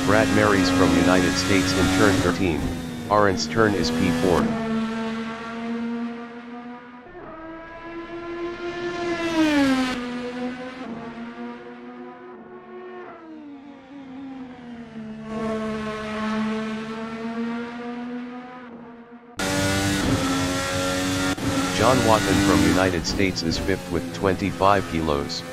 Brad Marys from United States in turn 13, Arendt's turn is P4. John Watkins from United States is 5th with 25 kilos.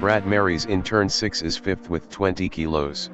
Brad Marys in turn 6 is 5th with 20 kilos.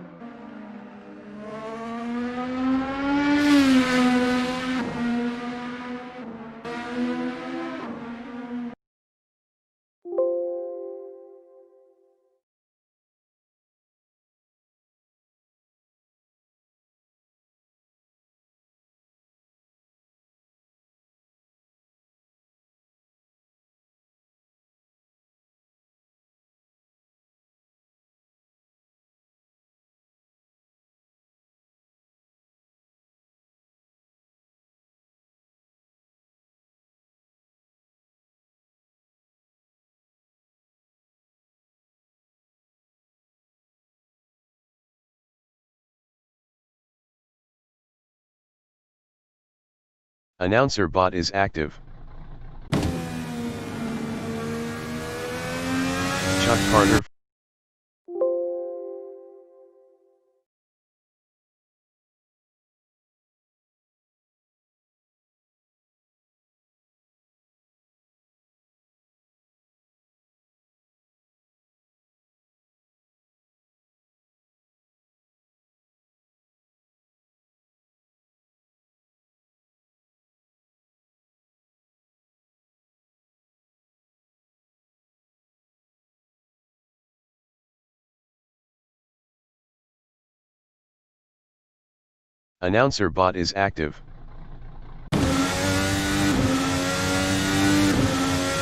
Announcer bot is active. Chuck Carter. Announcer bot is active.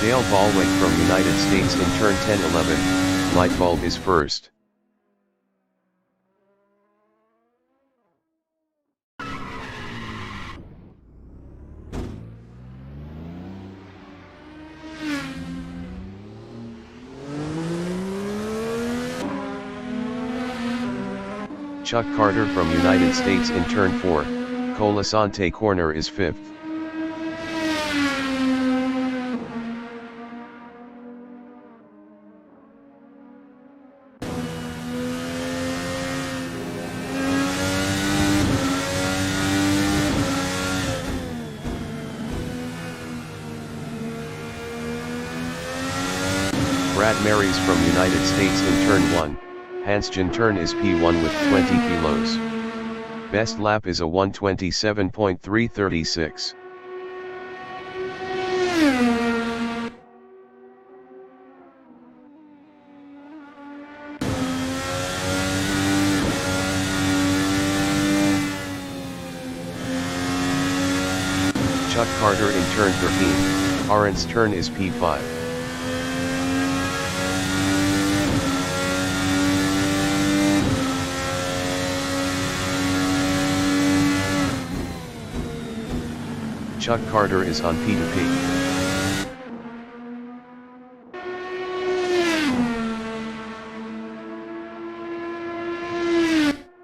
Dale Baldwin from United States in turn 10-11, light bulb is first. Chuck Carter from United States in turn 4, Colasante corner is 5th. Brad Marys from United States in turn 1. Hansjin turn is P1 with 20 kilos. Best lap is a 1:27.336. Chuck Carter in turn 13, Arendt's turn is P5. Chuck Carter is on P2P.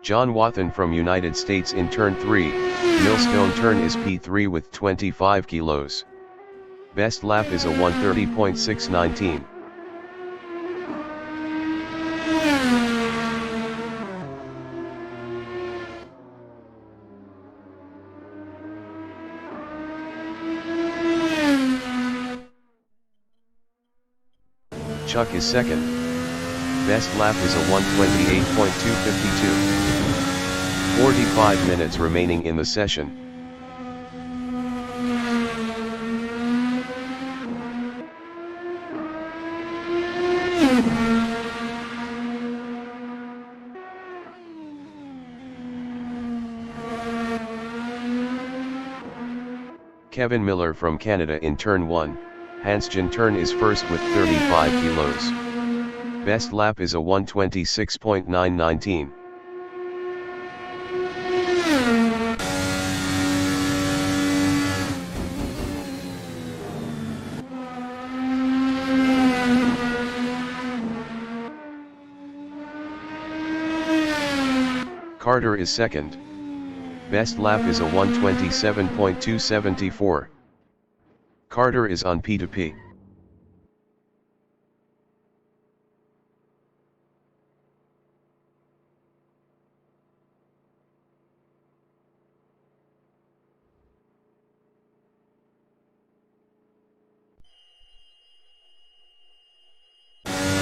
John Wathan from United States in turn 3, Millstone turn is P3 with 25 kilos. Best lap is a 1:30.619. Chuck is second. Best lap is a 1:28.252. 45 minutes remaining in the session. Kevin Miller from Canada in turn 1, Handstand turn is first with 35 kilos. Best lap is a 1:26.919. Carter is second. Best lap is a 1:27.274. Carter is on P2P.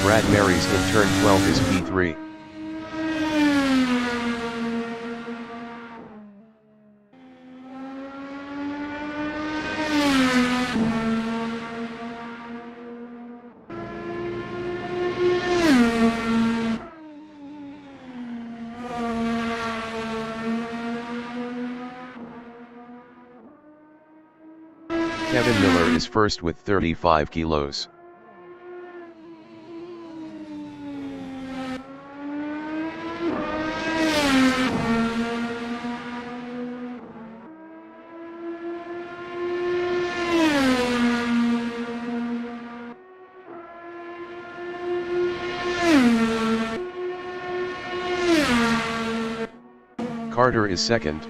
Brad Mary's in turn 12 is P3. Kevin Miller is first with 35 kilos. Carter is second.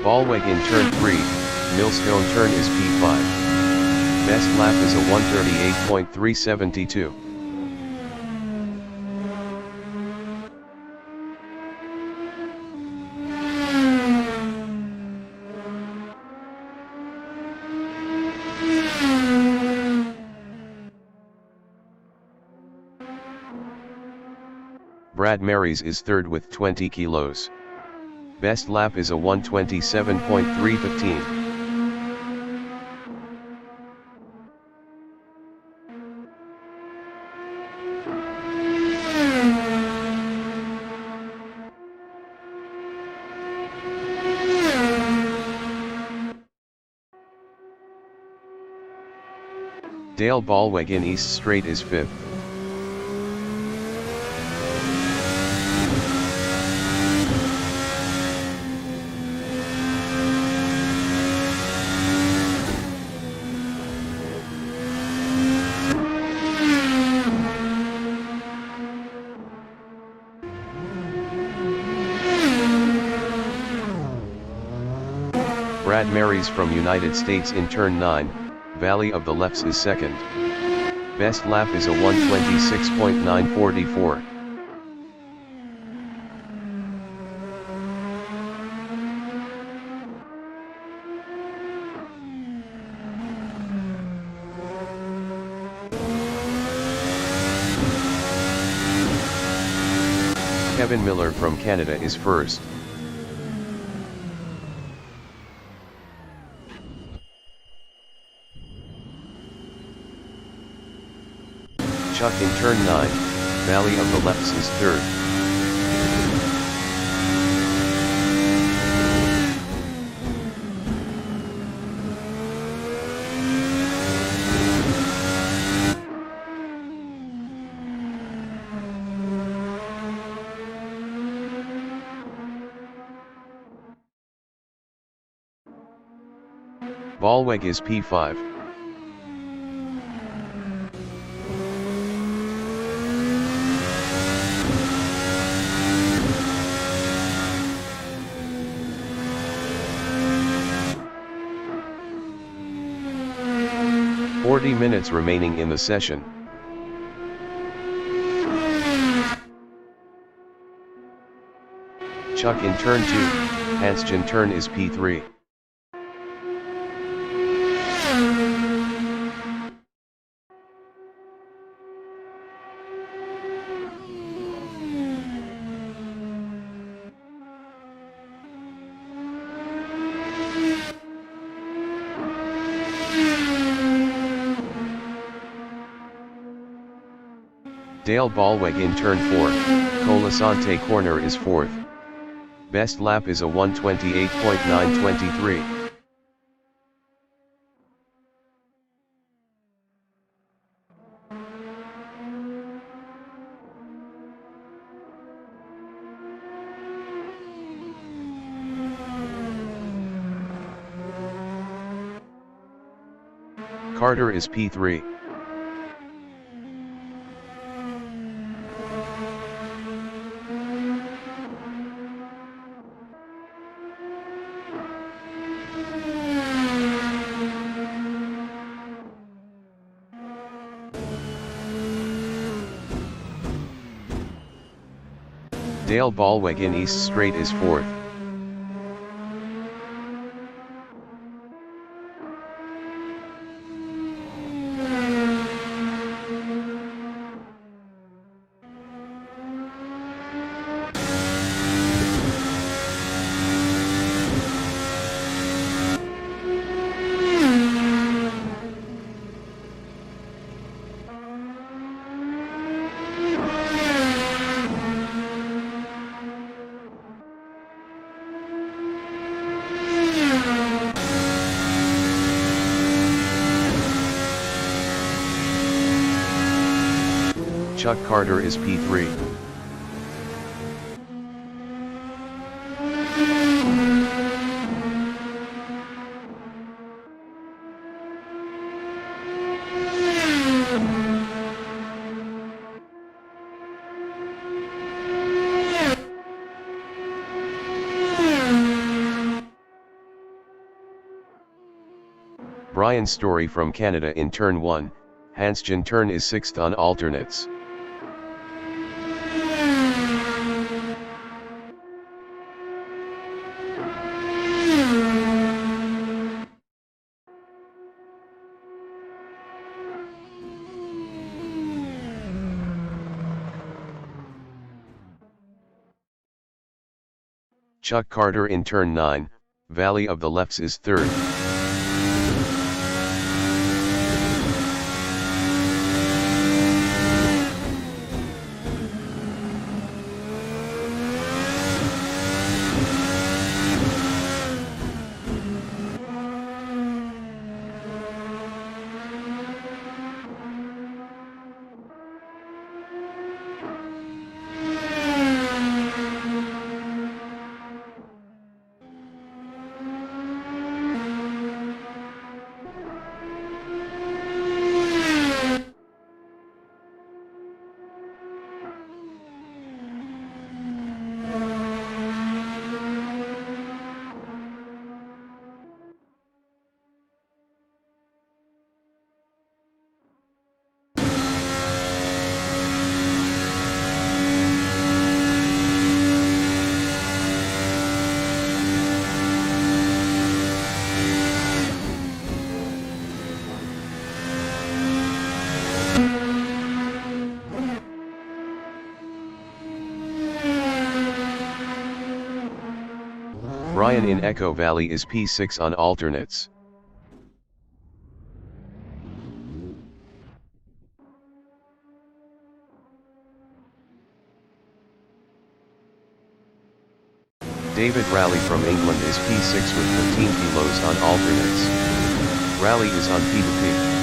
Ballweg in turn 3, Millstone turn is P5. Best lap is a 1:38.372. Brad Mary's is third with 20 kilos. Best lap is a 1:27.315. Dale Ballweg in East Straight is fifth. Brad Mary's from United States in turn 9, Valley of the Lefts is second. Best lap is a 1:26.944. Kevin Miller from Canada is first. Chuck in turn 9, Valley of the Lefts is third. Ballweg is P5. "40 minutes remaining in the session. Chuck in turn 2, Handstand turn is P3. Dale Ballweg in turn 4, Colasante corner is 4th. Best lap is a 1:28.923. Carter is P3. Dale Ballweg in East Straight is 4th. Chuck Carter is P3. Brian Story from Canada in turn 1, Hansjan turn is 6th on alternates. Chuck Carter in turn 9, Valley of the Lefts is 3rd. Brian in Echo Valley is P6 on alternates. David Raleigh from England is P6 with 15 kilos on alternates. Raleigh is on P2P.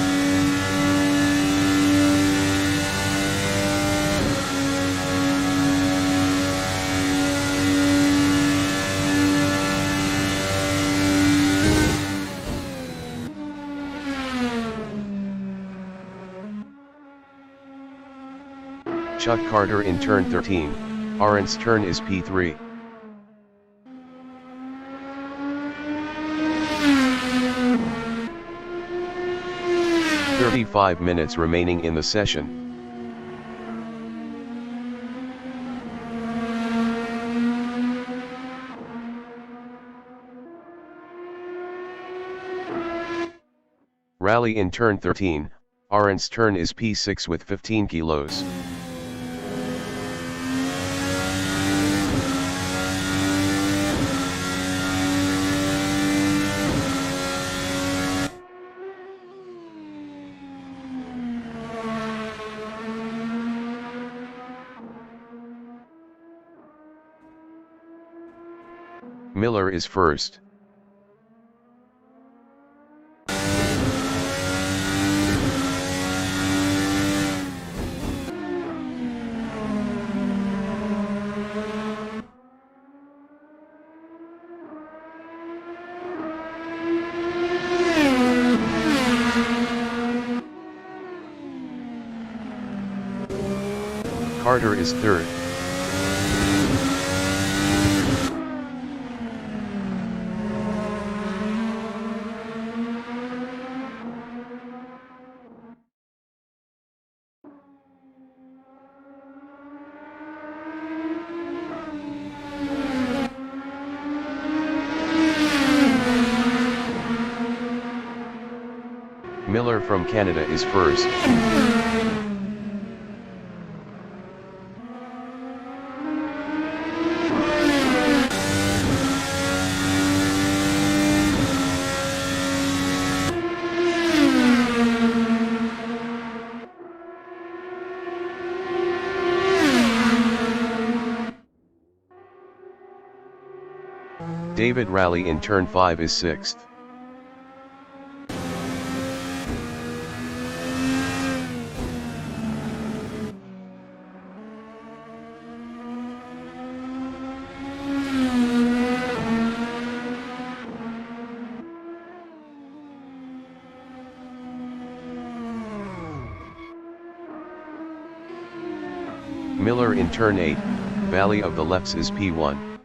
Chuck Carter in turn 13, Arendt's turn is P3. "35 minutes remaining in the session. Raleigh in turn 13, Arendt's turn is P6 with 15 kilos. Miller is first. Carter is third. Miller from Canada is first. David Raleigh in turn 5 is sixth. Miller in turn 8, Valley of the Lefts is P1.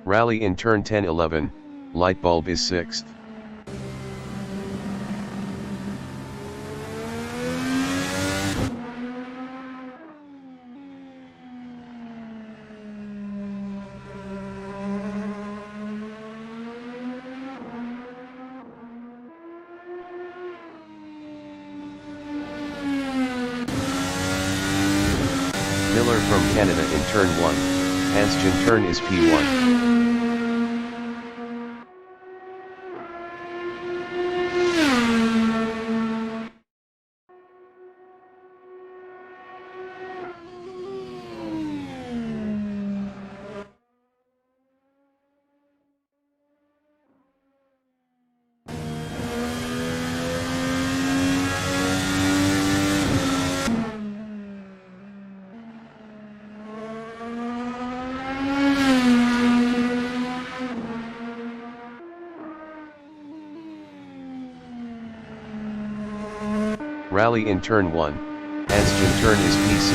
Raleigh in turn 10-11, Lightbulb is sixth. Miller from Canada in turn 1, Hansjin turn is P1. Raleigh in turn 1, Hansjin turn is P6.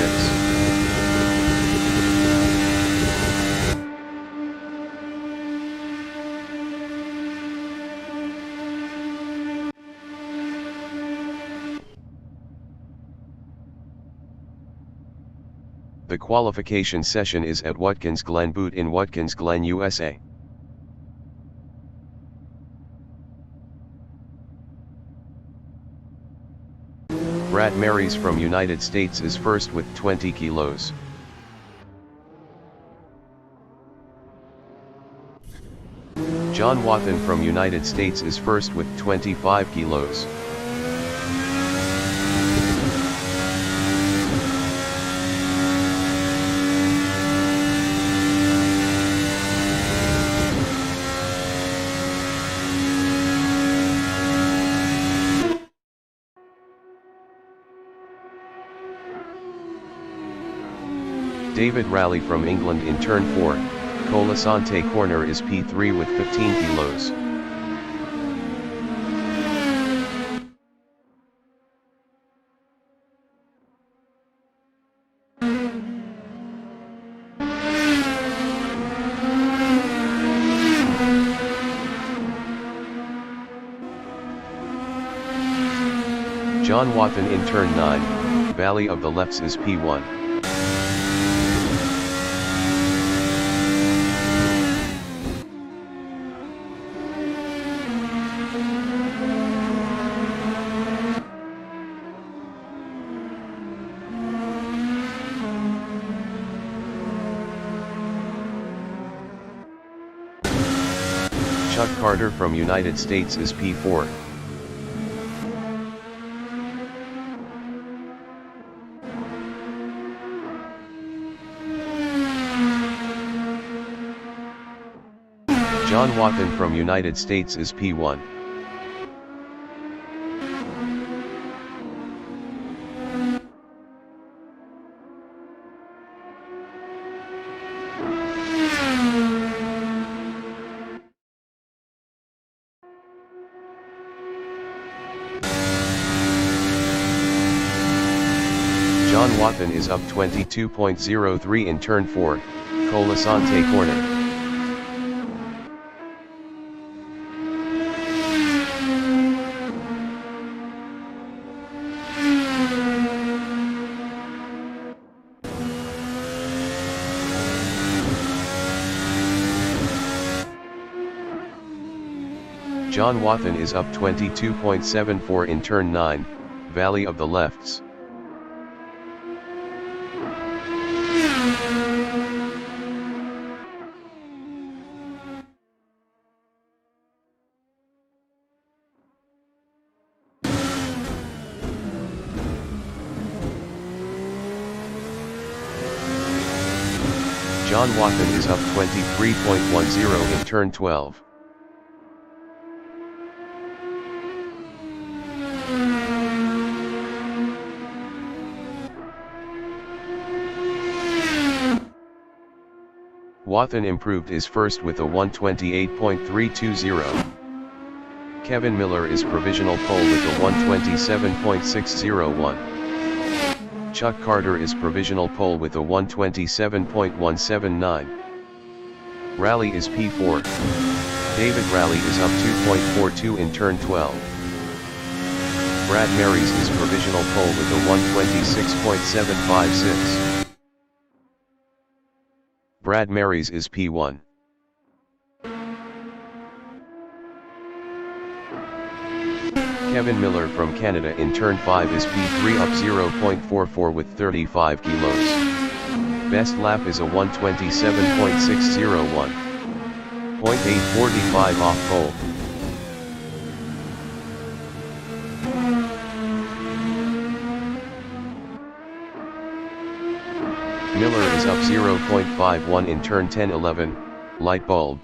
The qualification session is at Watkins Glen Boot in Watkins Glen, USA. Brad Marys from United States is first with 20 kilos. John Wathen from United States is first with 25 kilos. David Raleigh from England in turn 4, Colasante corner is P3 with 15 kilos. John Wathen in turn 9, Valley of the Lefts is P1. Chuck Carter from United States is P4. John Watkins from United States is P1. John Watkins is up 22.03 in turn 4, Colasante corner. John Watkins is up 22.74 in turn 9, Valley of the Lefts. John Watkins is up 23.10 in turn 12. Watkins improved his first with a 128.320. Kevin Miller is provisional pole with a 127.601. Chuck Carter is provisional pole with a 127.179. Raleigh is P4. David Raleigh is up 2.42 in turn 12. Brad Marys is provisional pole with a 126.756. Brad Marys is P1. Kevin Miller from Canada in turn 5 is P3 up 0.44 with 35 kilos. Best lap is a 127.601. 0.845 off pole. Miller is up 0.51 in turn 10-11, light bulb.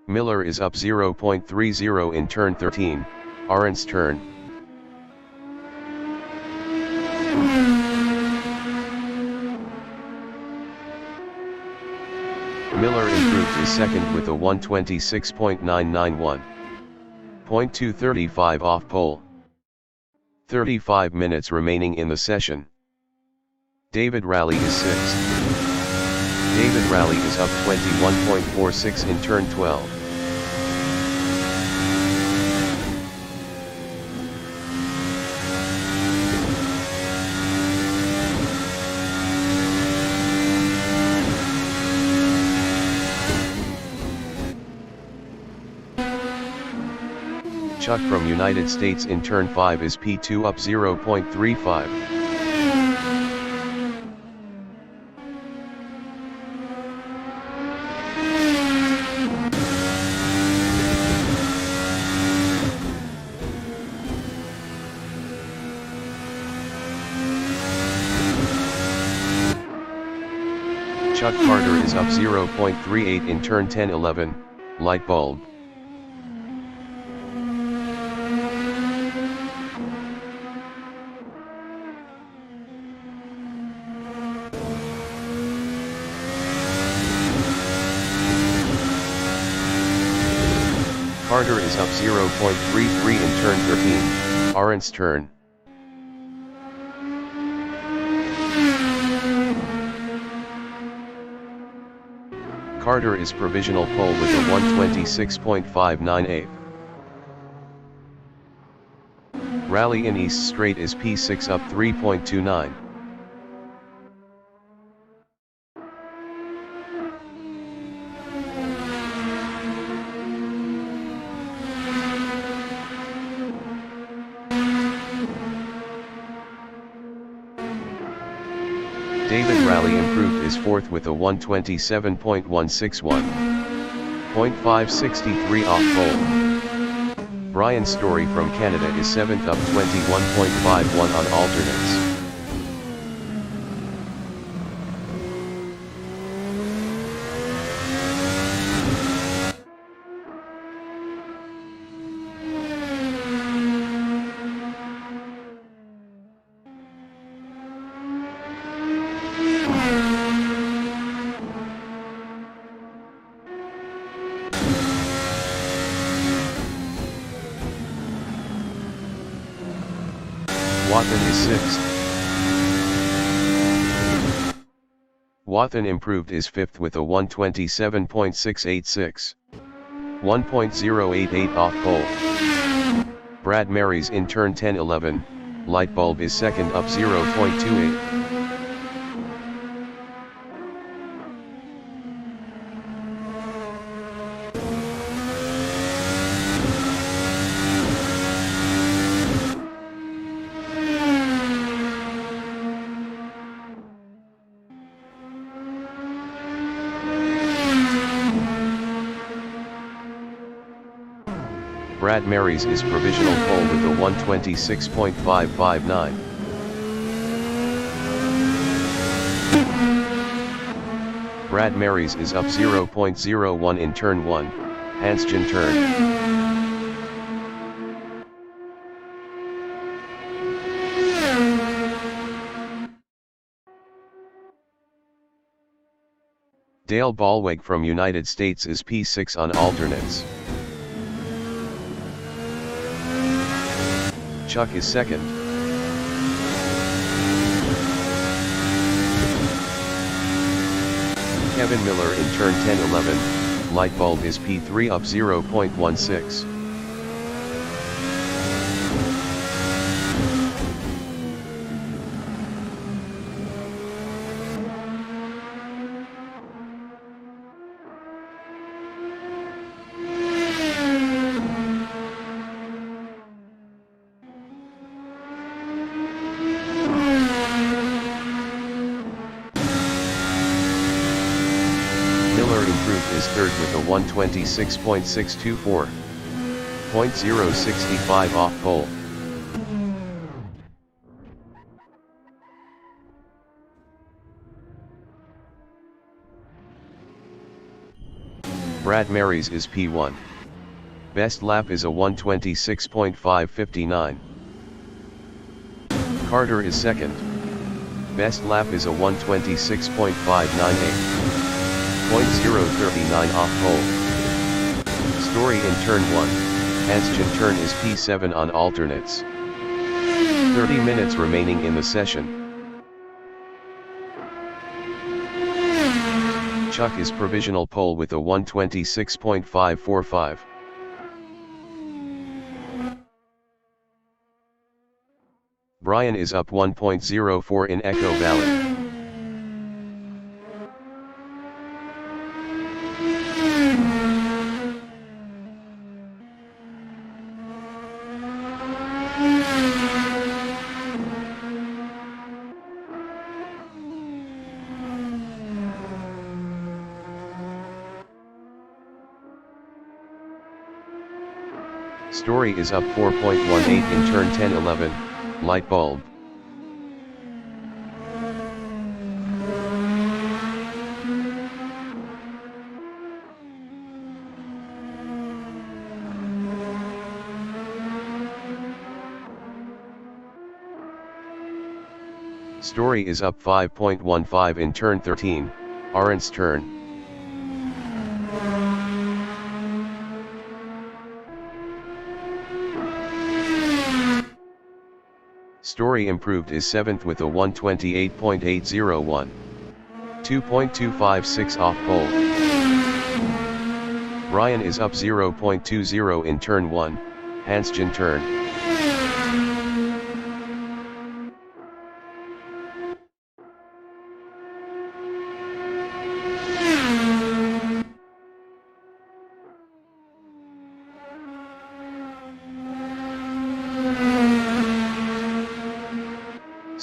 Miller is up 0.30 in turn 13, orange turn. Miller improved his second with a 126.991. 0.235 off pole. 35 minutes remaining in the session. David Raleigh is 6th. David Raleigh is up 21.46 in turn 12. Chuck from United States in turn 5 is P2 up 0.35. Chuck Carter is up 0.38 in turn 10-11, light bulb. Carter is up 0.33 in turn 13, orange turn. Carter is provisional pole with a 126.598. Raleigh in East Straight is P6 up 3.29. David Raleigh improved is 4th with a 127.161. 0.563 off pole. Brian Story from Canada is 7th up 21.51 on alternates. Watkins is 6th. Watkins improved is 5th with a 127.686. 1.088 off pole. Brad Mary's in turn 10-11, light bulb is 2nd up 0.28. Brad Mary's is provisional pole with a 126.559. Brad Mary's is up 0.01 in turn 1, Hansjin turn. Dale Ballweg from United States is P6 on alternates. Chuck is 2nd. Kevin Miller in turn 10-11, light bulb is P3 up 0.16. Miller improved is 3rd with a 126.624. 0.065 off pole. Brad Mary's is P1. Best lap is a 126.559. Carter is 2nd. Best lap is a 126.598. 0.039 off pole. Story in turn 1, Hansjin turn is P7 on alternates. 30 minutes remaining in the session. Chuck is provisional pole with a 126.545. Brian is up 1.04 in Echo Valley. Story is up 4.18 in turn 10-11, light bulb. Story is up 5.15 in turn 13, Arendt's turn. Story improved is 7th with a 128.801. 2.256 off pole. Brian is up 0.20 in turn 1, Hansjin turn.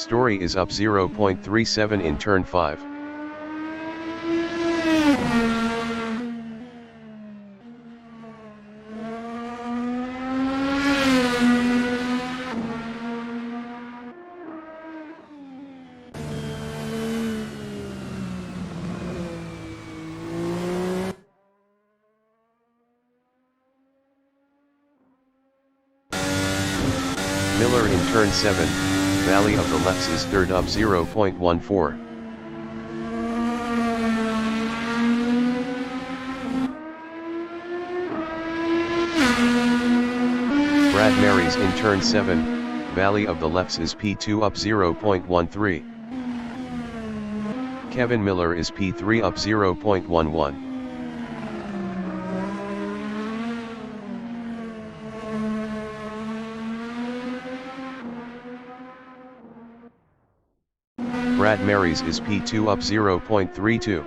Story is up 0.37 in turn 5. Miller in turn 7, Valley of the Lefts is third up 0.14. Brad Marys in turn 7, Valley of the Lefts is P2 up 0.13. Kevin Miller is P3 up 0.11. Brad Marys is P2 up 0.32.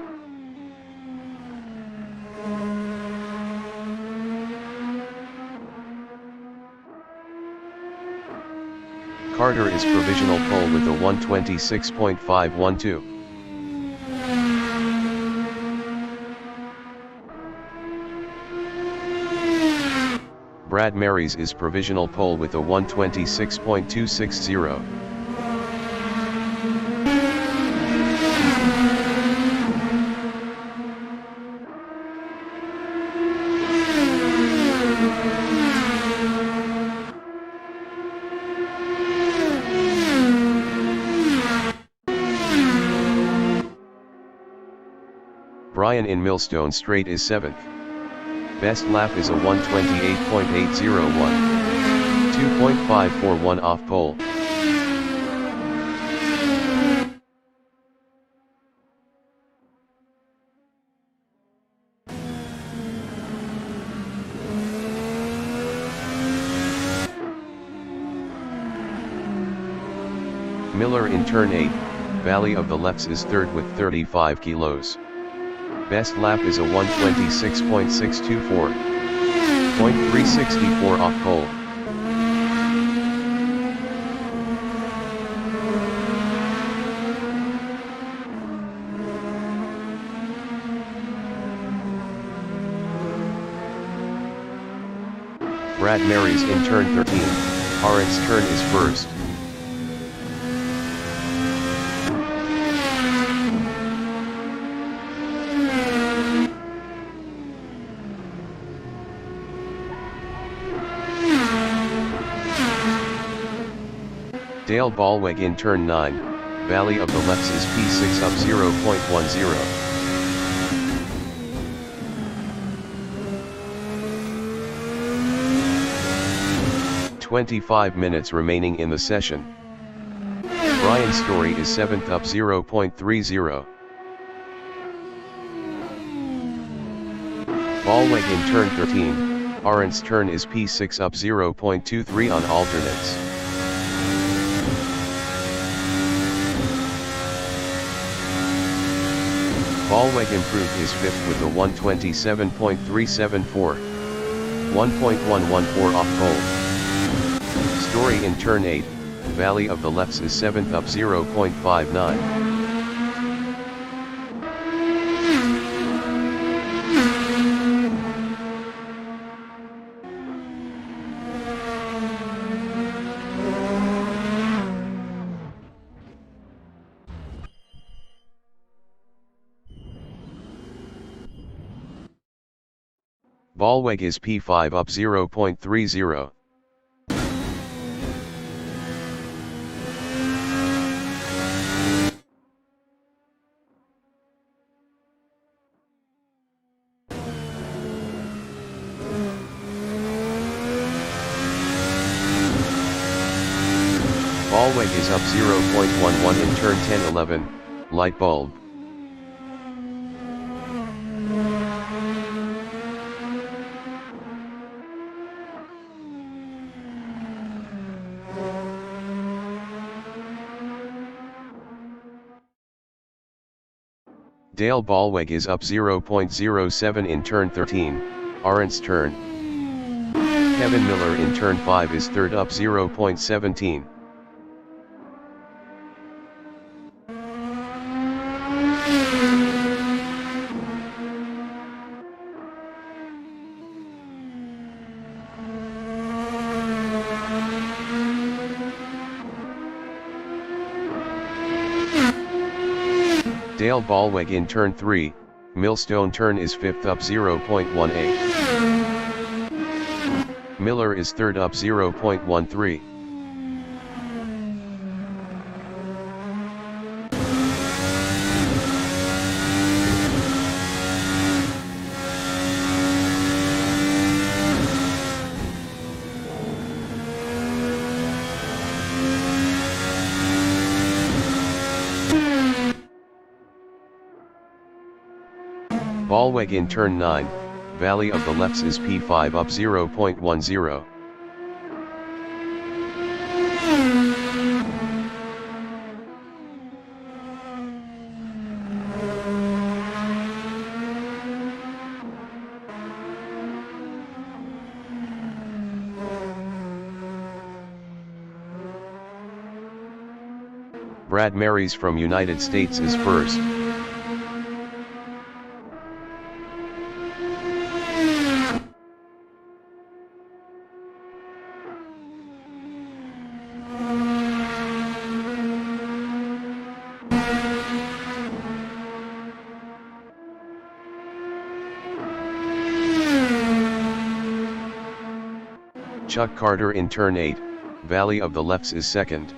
Carter is provisional pole with a 126.512. Brad Marys is provisional pole with a 126.260. Brian in Millstone Straight is 7th. Best lap is a 128.801. 2.541 off pole. Miller in turn 8, Valley of the Lefts is third with 35 kilos. Best lap is a 126.624. 0.364 off pole. Brad Marys in turn 13, Arendt's turn is first. Dale Ballweg in turn 9, Valley of the Lefts is P6 up 0.10. 25 minutes remaining in the session. Brian Story is 7th up 0.30. Ballweg in turn 13, Arendt's turn is P6 up 0.23 on alternates. Ballweg improved his 5th with a 127.374. 1.114 off pole. Story in turn 8, Valley of the Lefts is 7th up 0.59. Ballweg is P5 up 0.30. Ballweg is up 0.11 in turn 10-11, light bulb. Dale Ballweg is up 0.07 in turn 13, Arendt's turn. Kevin Miller in turn 5 is third up 0.17. Dale Ballweg in turn 3, Millstone turn is 5th up 0.18. Miller is 3rd up 0.13. Ballweg in turn 9, Valley of the Lefts is P5 up 0.10. Brad Marys from United States is first. Chuck Carter in turn 8, Valley of the Lefts is second.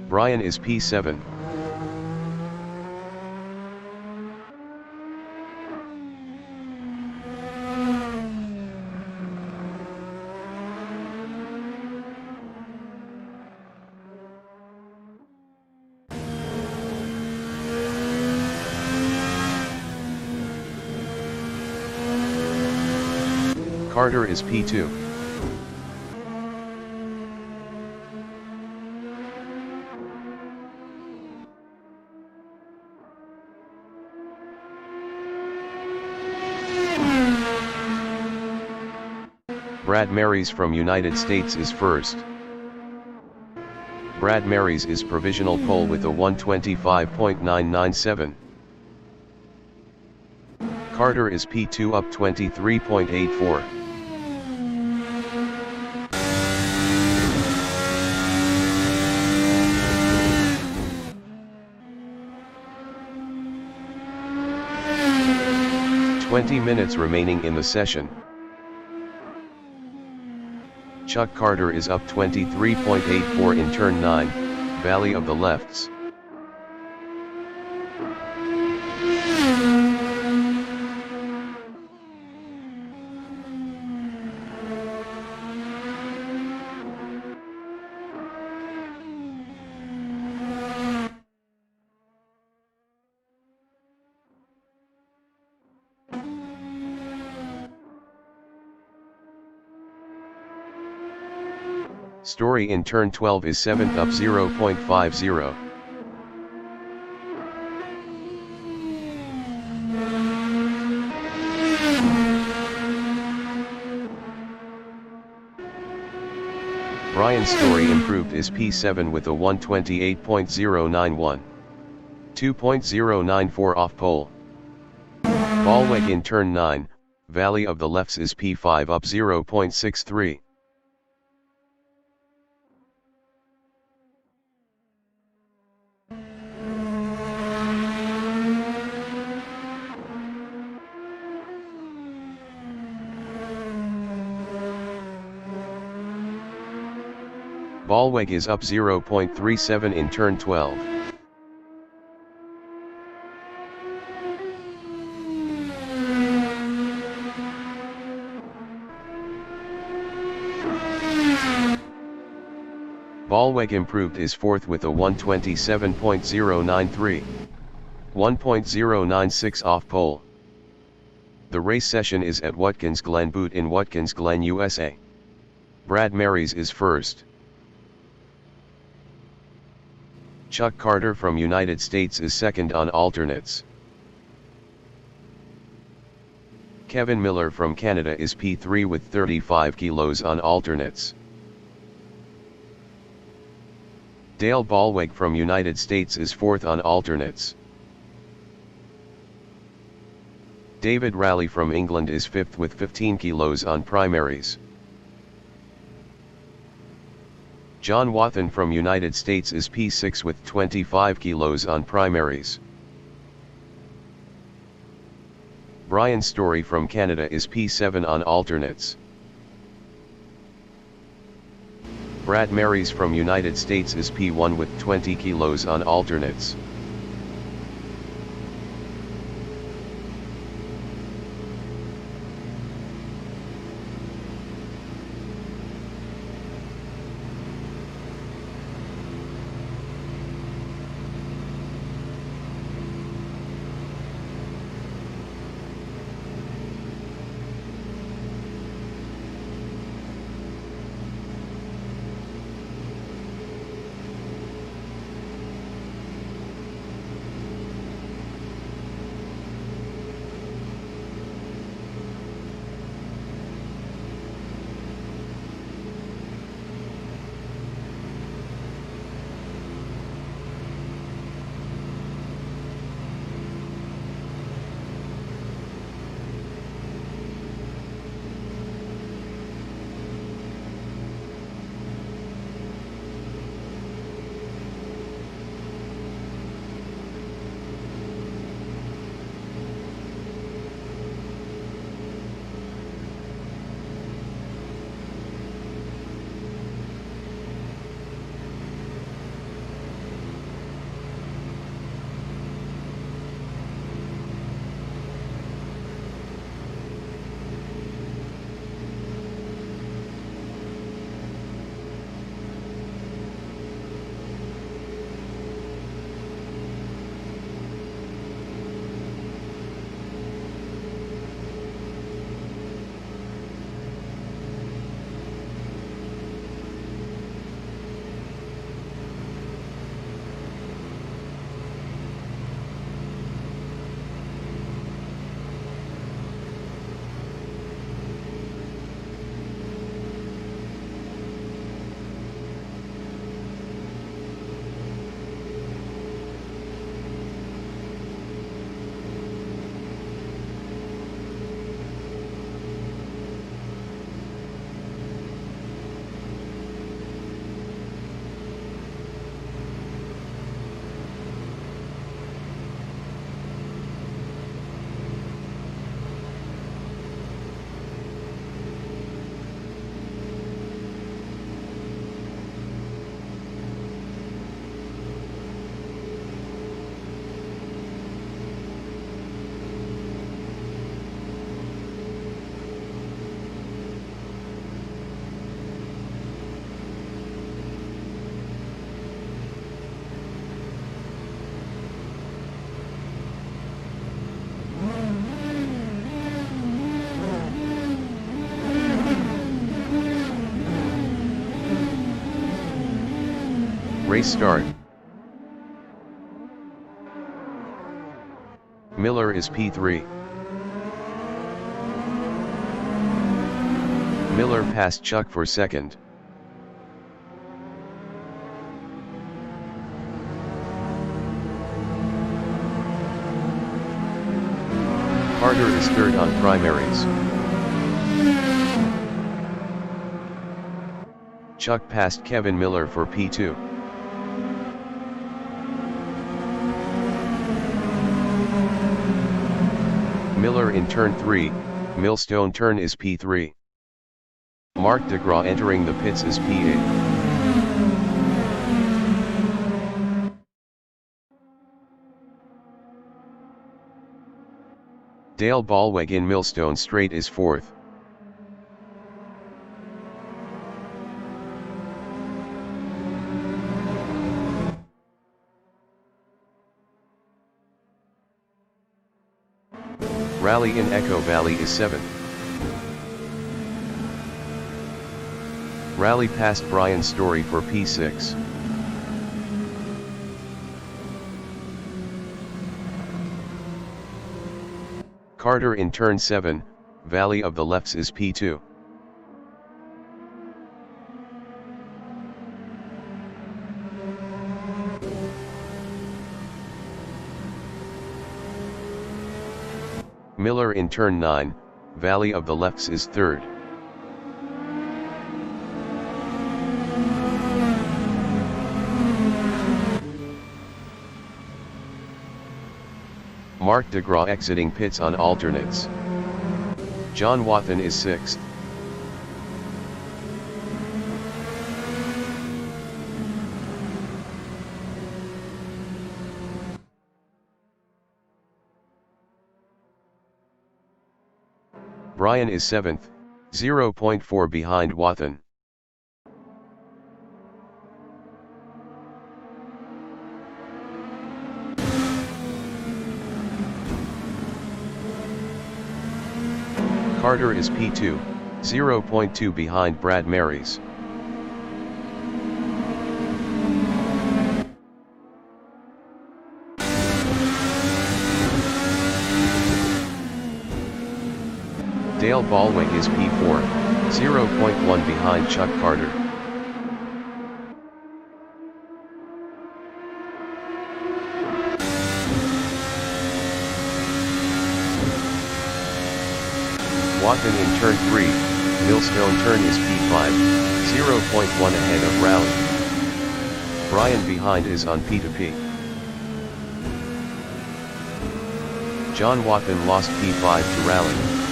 Brian is P7. Carter is P2. Brad Marys from United States is first. Brad Marys is provisional pole with a 125.997. Carter is P2 up 23.84. Minutes remaining in the session. Chuck Carter is up 23.84 in turn 9, Valley of the Lefts. Story in turn 12 is 7th up 0.50. Brian Story improved is P7 with a 128.091. 2.094 off pole. Ballweg in turn 9, Valley of the Lefts is P5 up 0.63. Ballweg is up 0.37 in turn 12. Ballweg improved is fourth with a 127.093. 1.096 off pole. The race session is at Watkins Glen Boot in Watkins Glen, USA. Brad Marys is first. Chuck Carter from United States is second on alternates. Kevin Miller from Canada is P3 with 35 kilos on alternates. Dale Ballweg from United States is 4th on alternates. David Raleigh from England is 5th with 15 kilos on primaries. John Wathen from United States is P6 with 25 kilos on primaries. Brian Story from Canada is P7 on alternates. Brad Marys from United States is P1 with 20 kilos on alternates. Race start. Miller is P3. Miller passed Chuck for second. Carter is third on primaries. Chuck passed Kevin Miller for P2. Miller in turn 3, Millstone turn is P3. Mark DeGraw entering the pits is P8. Dale Ballweg in Millstone Straight is 4th. Raleigh in Echo Valley is 7th. Raleigh passed Brian Story for P6. Carter in turn 7, Valley of the Lefts is P2. Miller in turn 9, Valley of the Lefts is third. Mark DeGraw exiting pits on alternates. John Wathan is sixth. Brian is 7th, 0.4 behind Wathan. Carter is P2, 0.2 behind Brad Marys. Dale Ballweg is P4, 0.1 behind Chuck Carter. Wathan in turn 3, Millstone turn is P5, 0.1 ahead of Rowley. Brian behind is on P2P. John Wathan lost P5 to Rowley.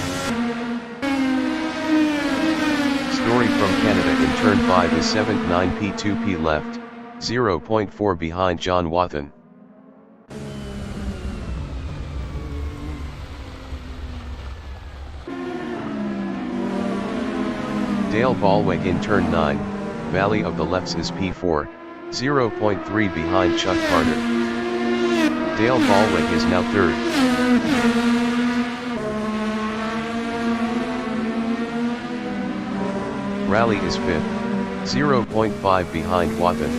Story from Canada in turn 5 is 7th 9 P2P left, 0.4 behind John Wathan. Dale Ballweg in turn 9, Valley of the Lefts is P4, 0.3 behind Chuck Carter. Dale Ballweg is now third. Rowley is 5th, 0.5 behind Wathan.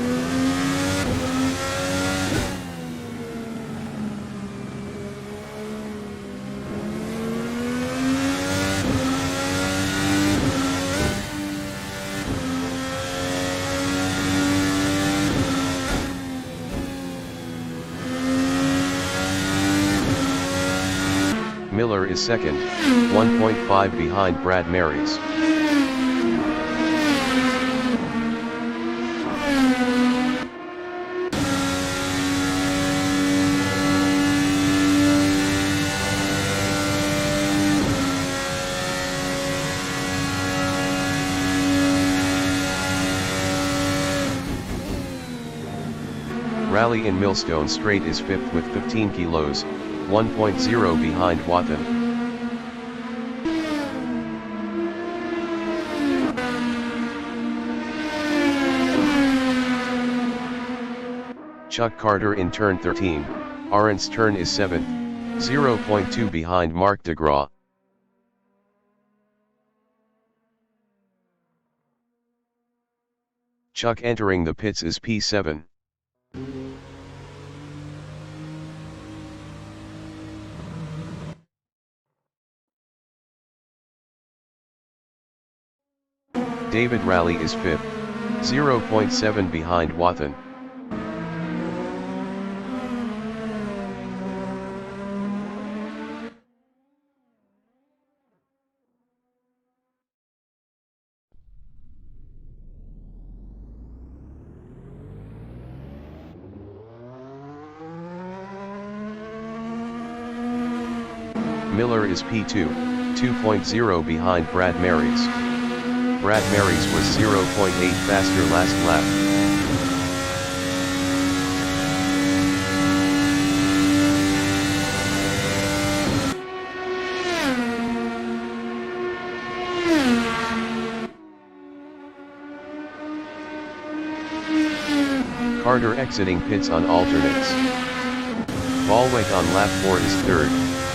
Miller is 2nd, 1.5 behind Brad Marys. Rowley in Millstone Straight is 5th with 15 kilos, 1.0 behind Wathan. Chuck Carter in turn 13, Arendt's turn is 7th, 0.2 behind Mark DeGraw. Chuck entering the pits is P7. David Rowley is 5th, 0.7 behind Wathan. Miller is P2, 2.0 behind Brad Marys. Brad Marys was 0.8 faster last lap. Carter exiting pits on alternates. Ballweg on lap 4 is third,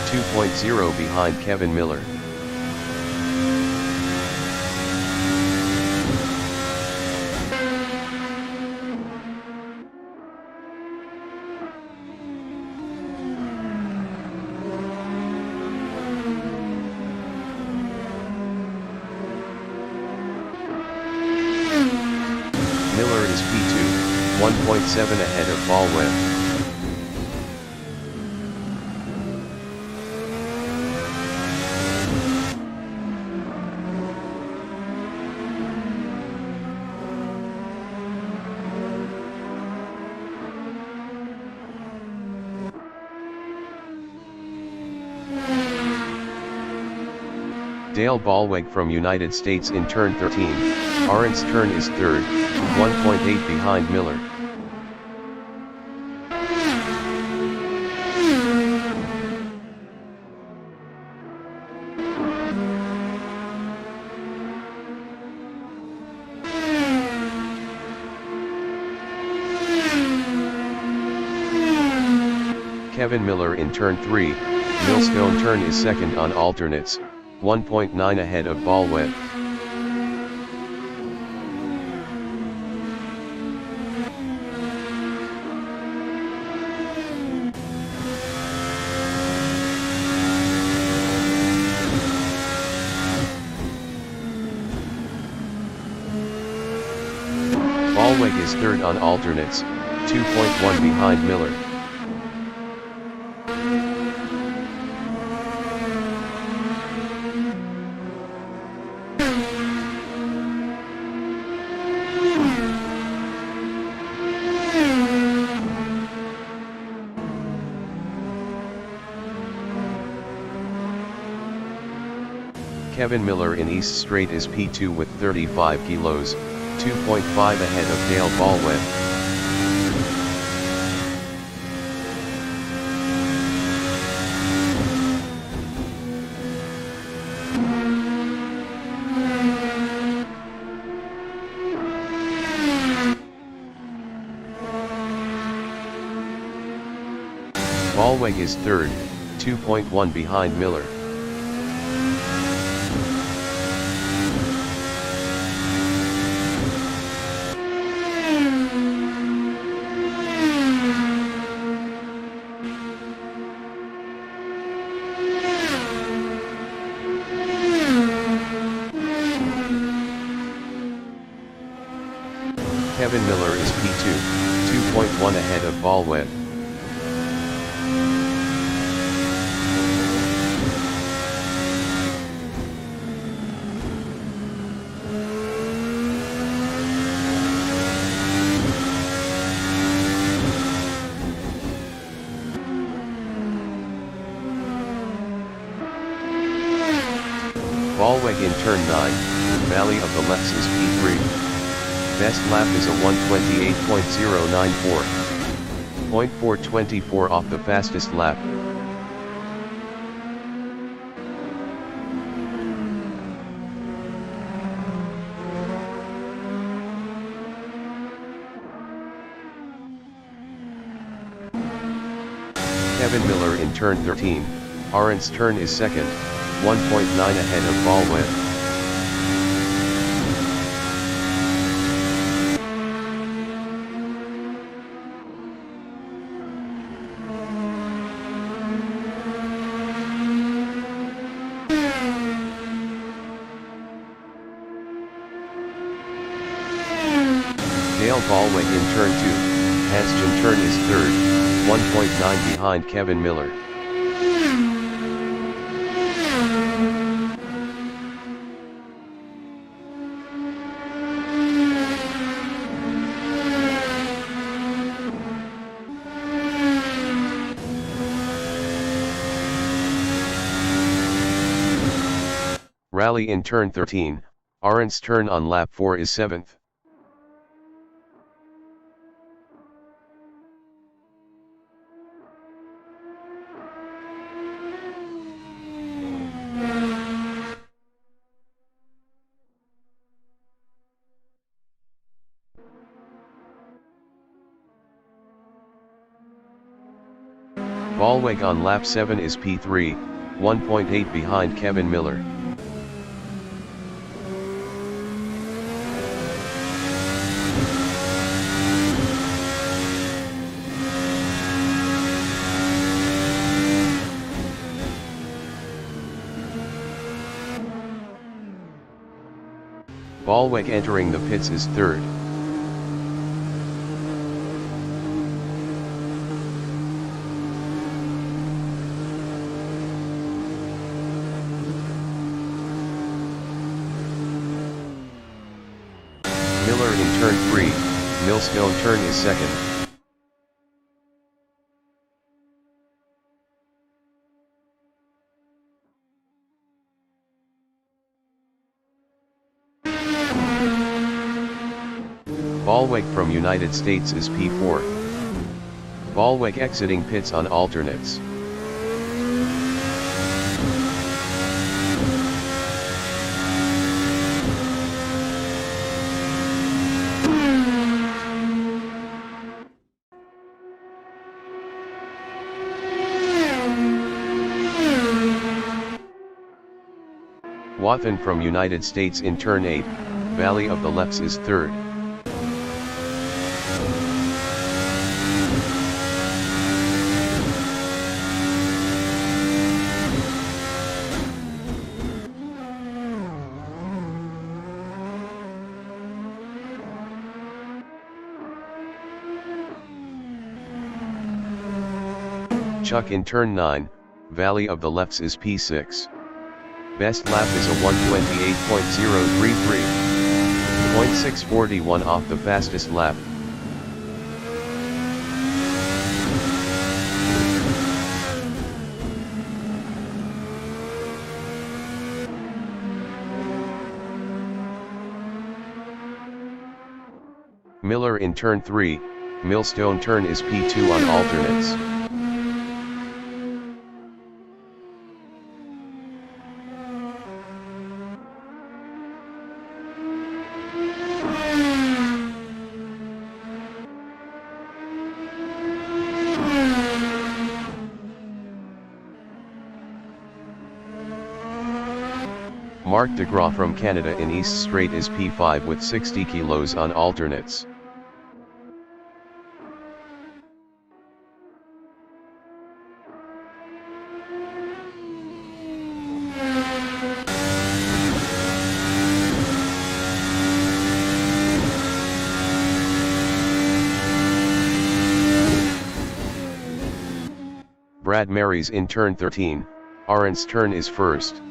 2.0 behind Kevin Miller. Miller is P2, 1.7 ahead of Ballweg. Dale Ballweg from United States in turn 13, Arendt's turn is third, 1.8 behind Miller. Kevin Miller in turn 3, Millstone turn is second on alternates, 1.9 ahead of Ballweg. Ballweg is third on alternates, 2.1 behind Miller. Kevin Miller in East Straight is P2 with 35 kilos, 2.5 ahead of Dale Ballweg. Ballweg is third, 2.1 behind Miller. Kevin Miller is P2, 2.1 ahead of Ballweg. Ballweg in turn 9, Valley of the Lefts is P3. Best lap is a 1:28.094. 0.424 off the fastest lap. Kevin Miller in turn 13, Arendt's turn is second, 1.9 ahead of Ballweg. Dale Ballweg in turn 2, Hansgen turn is third, 1.9 behind Kevin Miller. Rally in turn 13, Arendt's turn on lap 4 is 7th. Ballweg on lap 7 is P3, 1.8 behind Kevin Miller. Ballweg entering the pits is third. Miller in turn 3, Millstone turn is second. Ballweg from United States is P4. Ballweg exiting pits on alternates. Watkins from United States in turn 8, Valley of the Lefts is third. Chuck in turn 9, Valley of the Lefts is P6. Best lap is a 1:28.033. 0.641 off the fastest lap. Miller in turn 3, Millstone turn is P2 on alternates. Mark DeGraw from Canada in East Straight is P5 with 60 kilos on alternates. Brad Mary's in turn 13, Arendt's turn is first.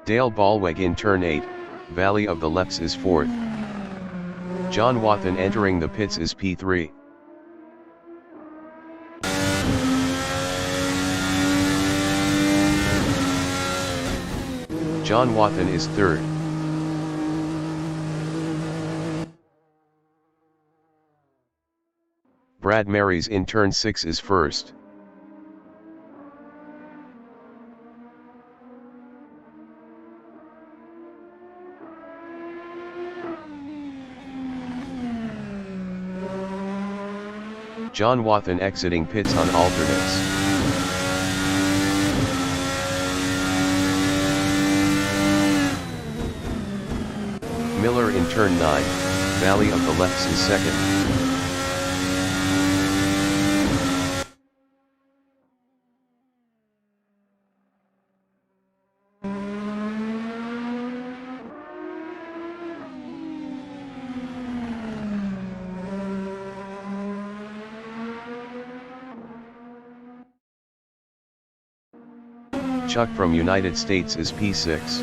Dale Ballweg in turn 8, Valley of the Lefts is fourth. John Watkins entering the pits is P3. John Watkins is third. Brad Mary's in turn 6 is first. John Watkins exiting pits on alternates. Miller in turn 9, Valley of the Lefts is second. Chuck from United States is P6.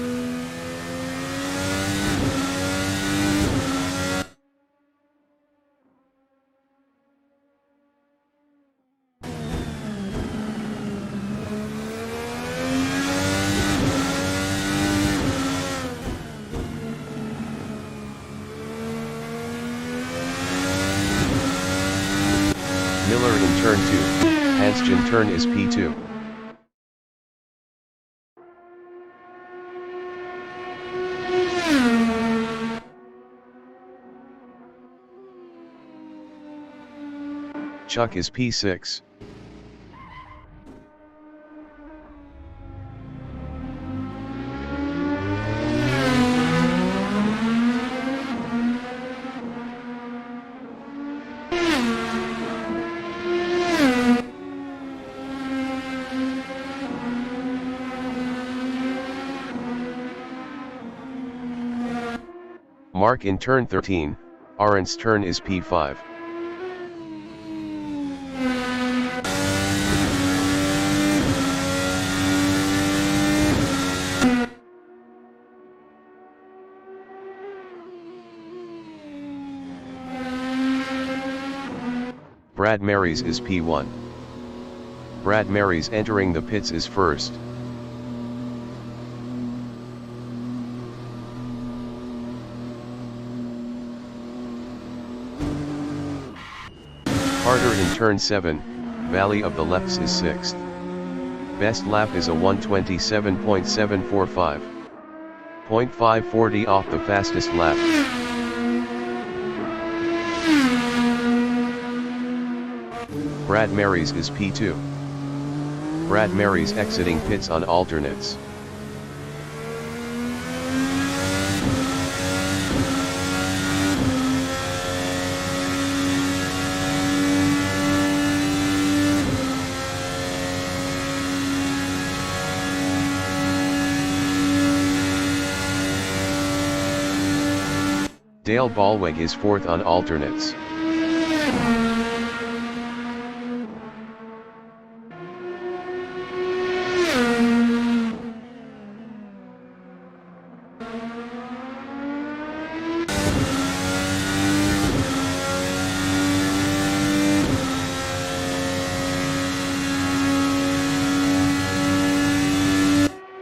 Miller in turn 2, Hansgen turn is P2. Chuck is P6. Mark in turn 13, Arendt's turn is P5. Brad Marys is P1. Brad Marys entering the pits is first. Carter in turn 7, Valley of the Lefts is 6th. Best lap is a 1:27.745. 0.540 off the fastest lap. Brad Marys is P2. Brad Marys exiting pits on alternates. Dale Ballweg is 4th on alternates.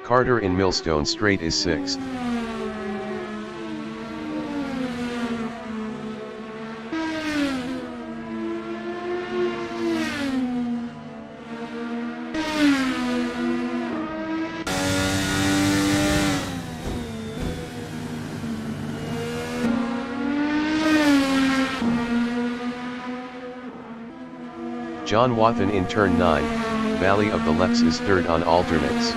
Carter in Millstone Straight is 6th. John Wathan in turn 9, Valley of the Lefts is 3rd on alternates.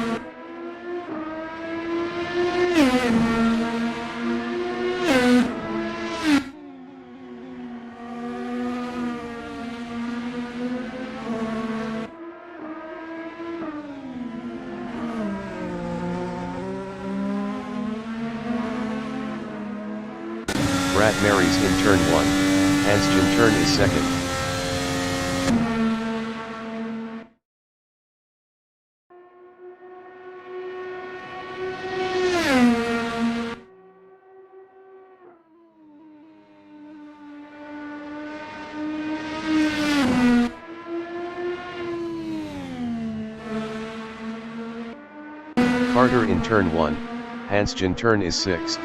Brad Marys in turn 1, Hansjin turn is 2nd. Carter in turn 1, Hansjin turn is 6th.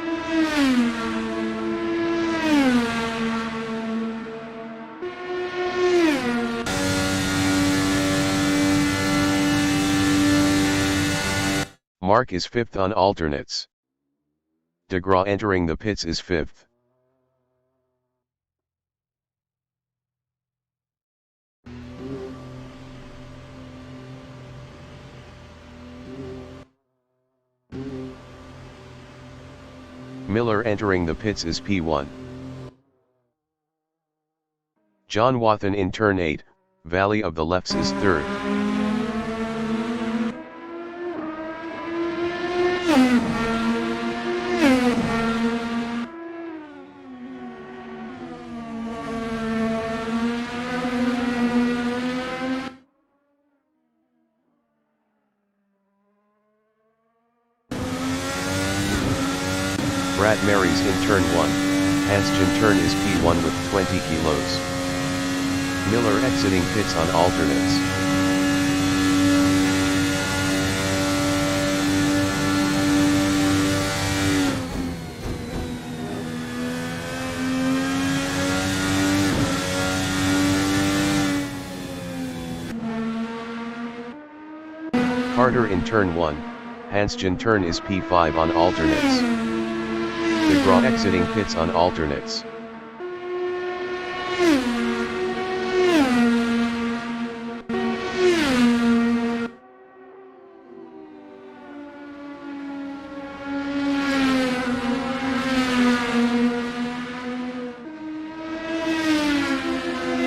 Mark is 5th on alternates. DeGraw entering the pits is 5th. Miller entering the pits is P1. John Wathan in turn 8, Valley of the Lefts is 3rd. Brad Marys in turn 1, Hansjin turn is P1 with 20 kilos. Miller exiting pits on alternates. Carter in turn 1, Hansjin turn is P5 on alternates. DeGraw exiting pits on alternates.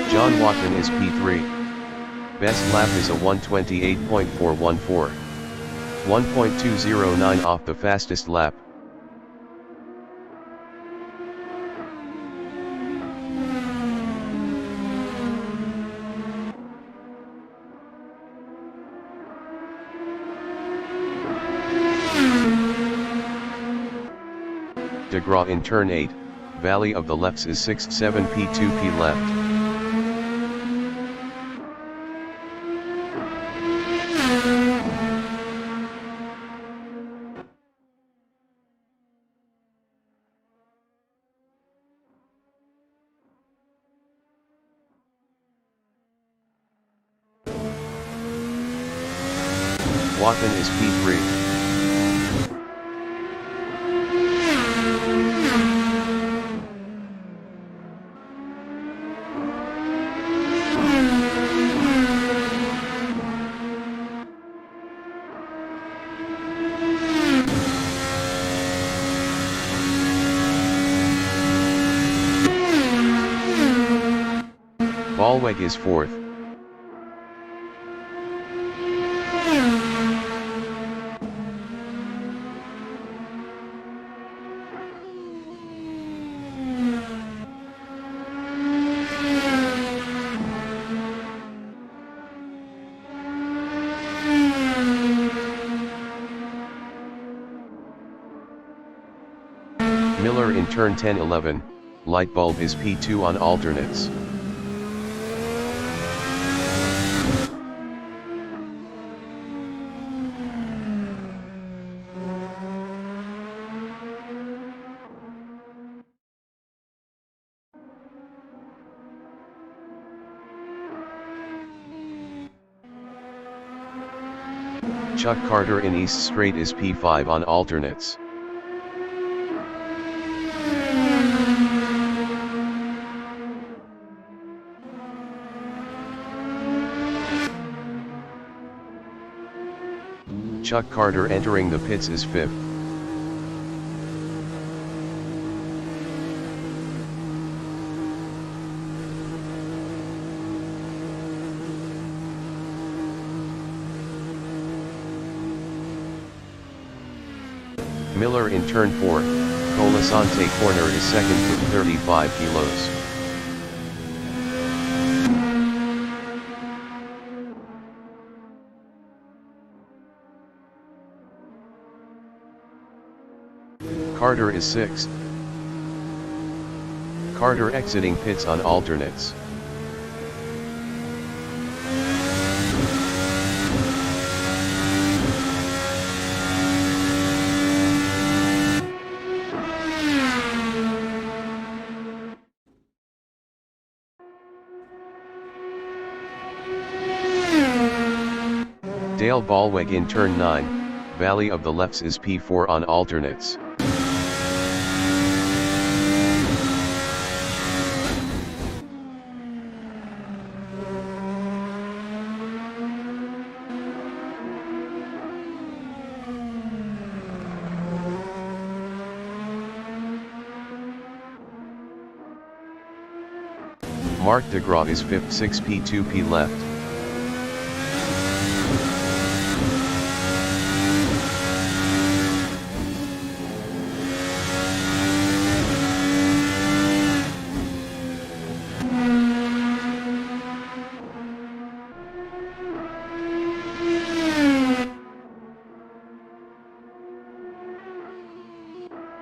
John Wathan is P3. Best lap is a 1:28.414. 1.209 off the fastest lap. DeGraw in turn 8, Valley of the Lefts is 6th 7 P2 P left. Watkins is P3. Ballweg is 4th. Miller in turn 10-11, light bulb is P2 on alternates. Chuck Carter in East Straight is P5 on alternates. Chuck Carter entering the pits is 5th. Miller in turn 4, Colasante corner is 2nd with 35 kilos. Carter is 6th. Carter exiting pits on alternates. Dale Ballweg in turn 9, Valley of the Lefts is P4 on alternates. Mark DeGraw is 5th 6P2P left.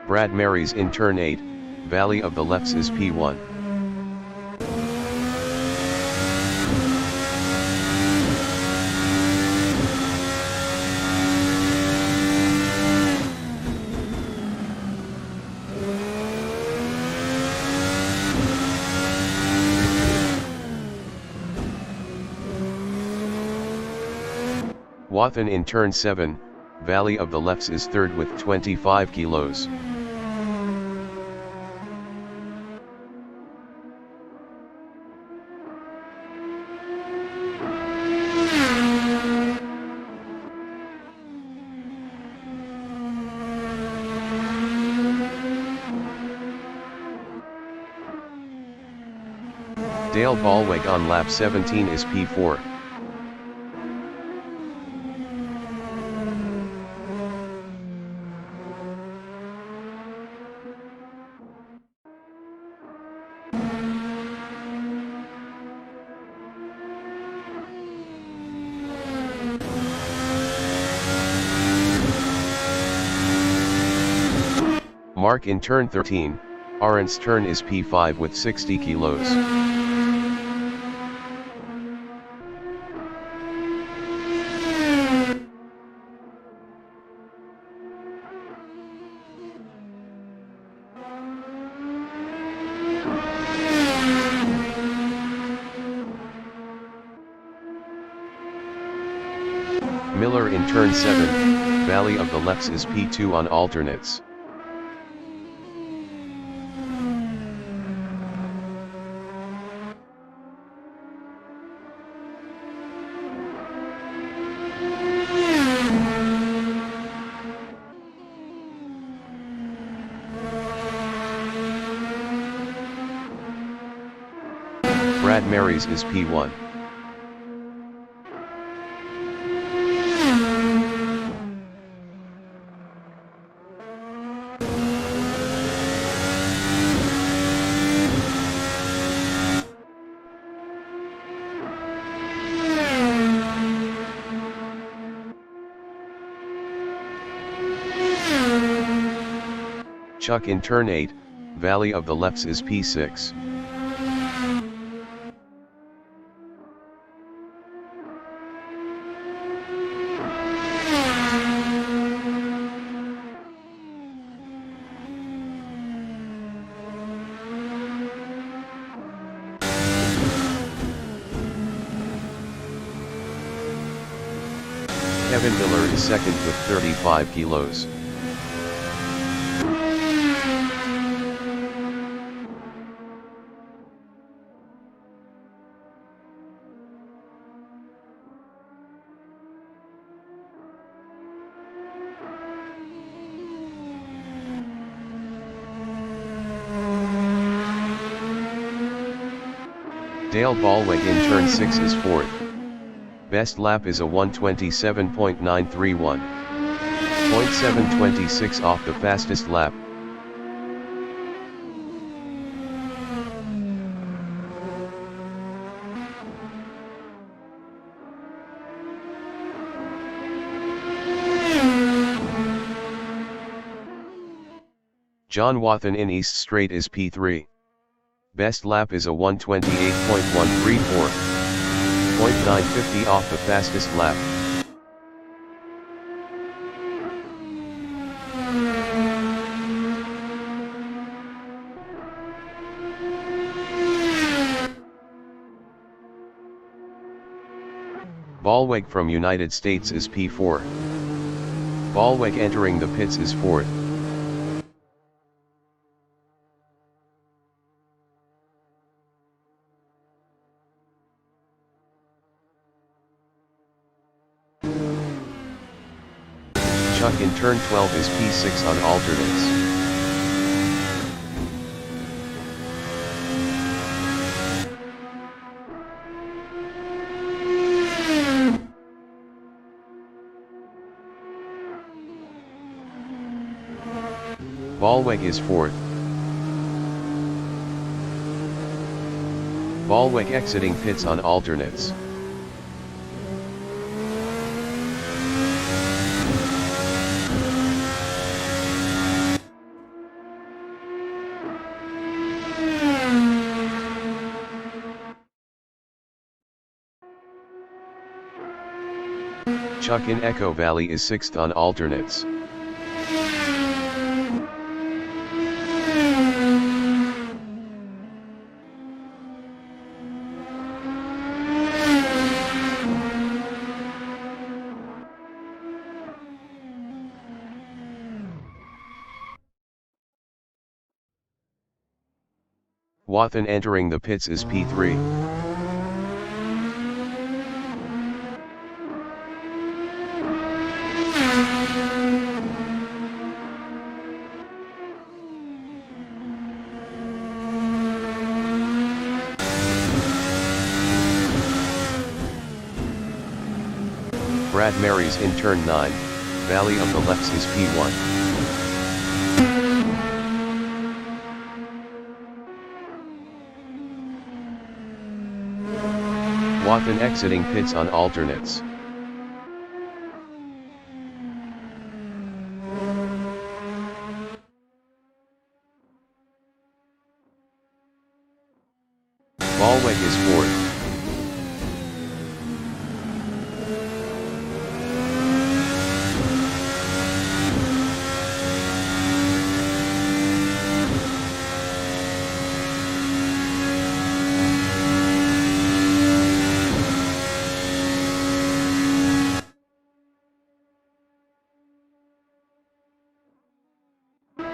Brad Mary's in turn 8, Valley of the Lefts is P1. Wathan in turn 7, Valley of the Lefts is 3rd with 25 kilos. Dale Ballweg on lap 17 is P4. Mark in turn 13, Arendt's turn is P5 with 60 kilos. Miller in turn 7, Valley of the Lefts is P2 on alternates. Brad Marys is P1. Chuck in turn 8, Valley of the Lefts is P6. Kevin Miller is second with 35 kilos. Dale Ballweg in turn 6 is fourth. Best lap is a 1:27.931. 0.726 off the fastest lap. John Wathen in East Straight is P3. Best lap is a 1:28.134. 0.950 off the fastest lap. Ballweg from United States is P4. Ballweg entering the pits is fourth. Chuck in turn 12 is P6 on alternates. Ballweg is fourth. Ballweg exiting pits on alternates. Chuck in Echo Valley is sixth on alternates. Wathen entering the pits is P3. Brad Marys in turn 9, Valley of the Lefts is P1. Wathen exiting pits on alternates. Ballweg is fourth.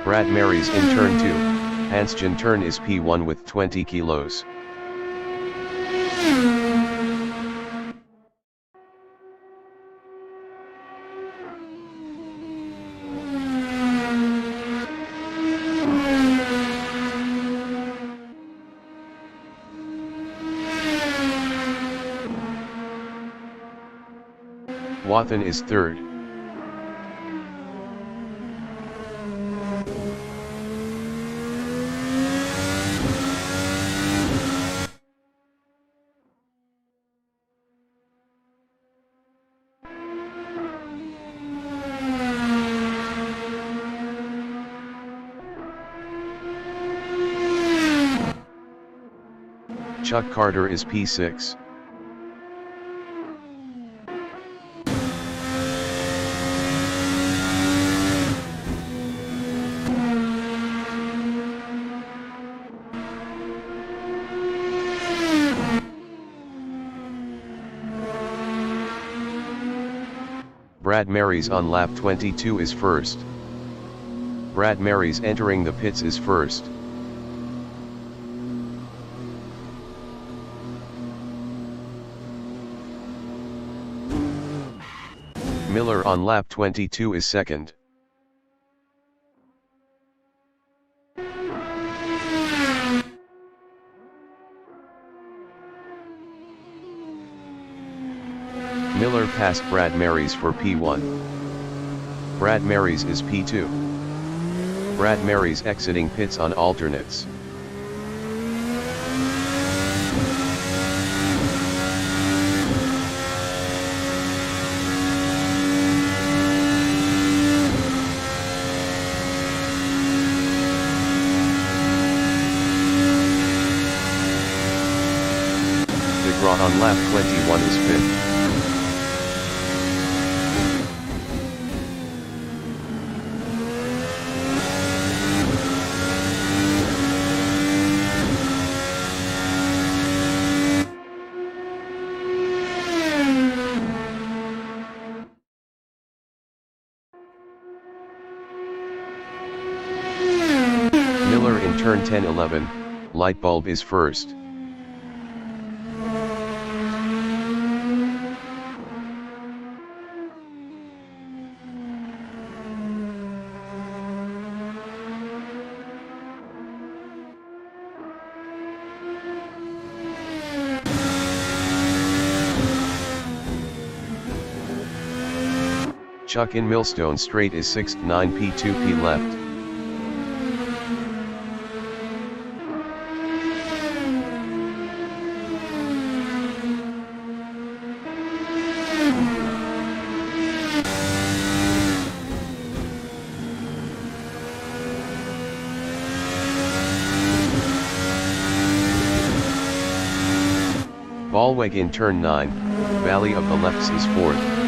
Brad Marys in turn 2, Hansjin turn is P1 with 20 kilos. Wathan is third. Chuck Carter is P6. Brad Marys on lap 22 is first. Brad Marys entering the pits is first. Miller on lap 22 is second. Miller passed Brad Marys for P1. Brad Marys is P2. Brad Marys exiting pits on alternates. DeGraw on lap 21 is fifth. Miller in turn 10-11, light bulb is first. Chuck in Millstone Straight is 6th, 9P2P left. Ballweg in turn 9, Valley of the Lefts is 4th.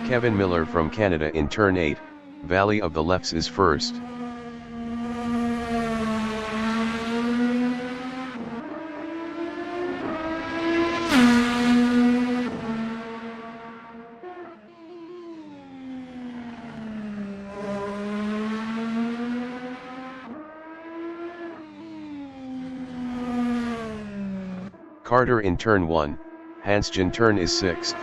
Kevin Miller from Canada in turn 8, Valley of the Lefts is first. Carter in turn 1, Hansjin turn is 6th.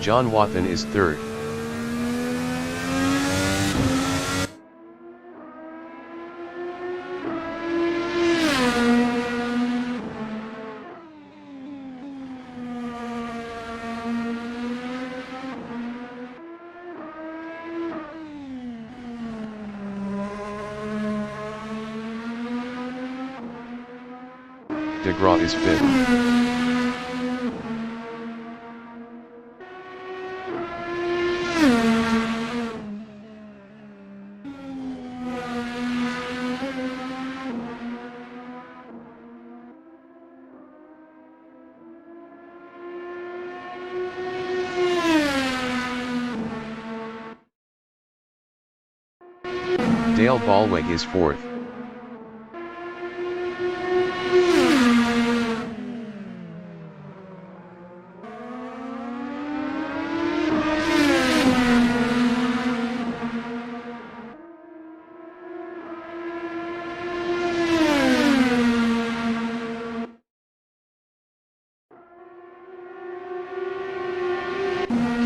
John Wathan is third. DeGraw is 5th. Dale Ballweg is 4th.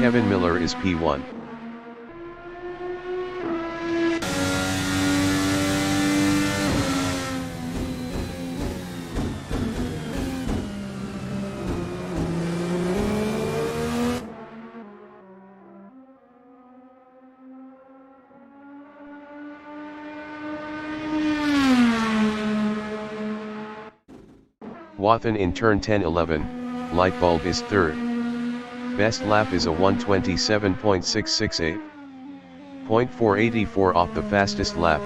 Kevin Miller is P1. Wathan in turn 10-11, Lightbulb is 3rd. Best lap is a 1:27.668. 0.484 off the fastest lap.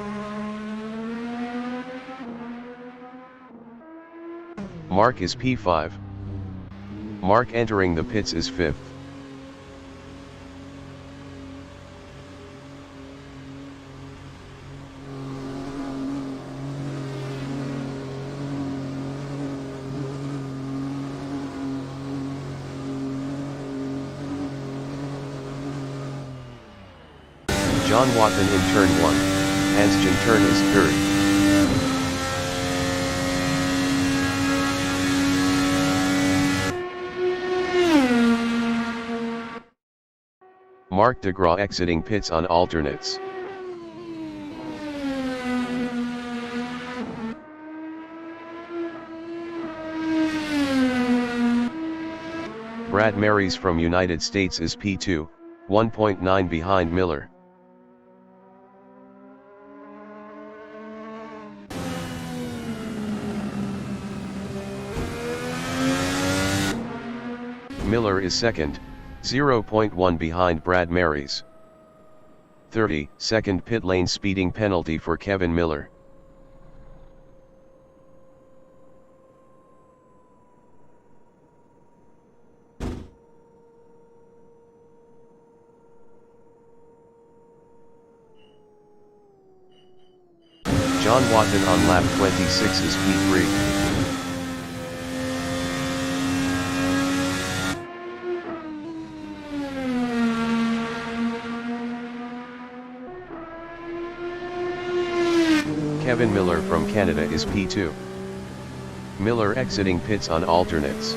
Mark is P5. Mark entering the pits is 5th. John Wathan in turn 1, Hansjin turn is 3rd. Mark DeGraw exiting pits on alternates. Brad Marys from United States is P2, 1.9 behind Miller. Miller is 2nd, 0.1 behind Brad Marys. 30-second pit lane speeding penalty for Kevin Miller. John Wathan on lap 26 is P3. Kevin Miller from Canada is P2. Miller exiting pits on alternates.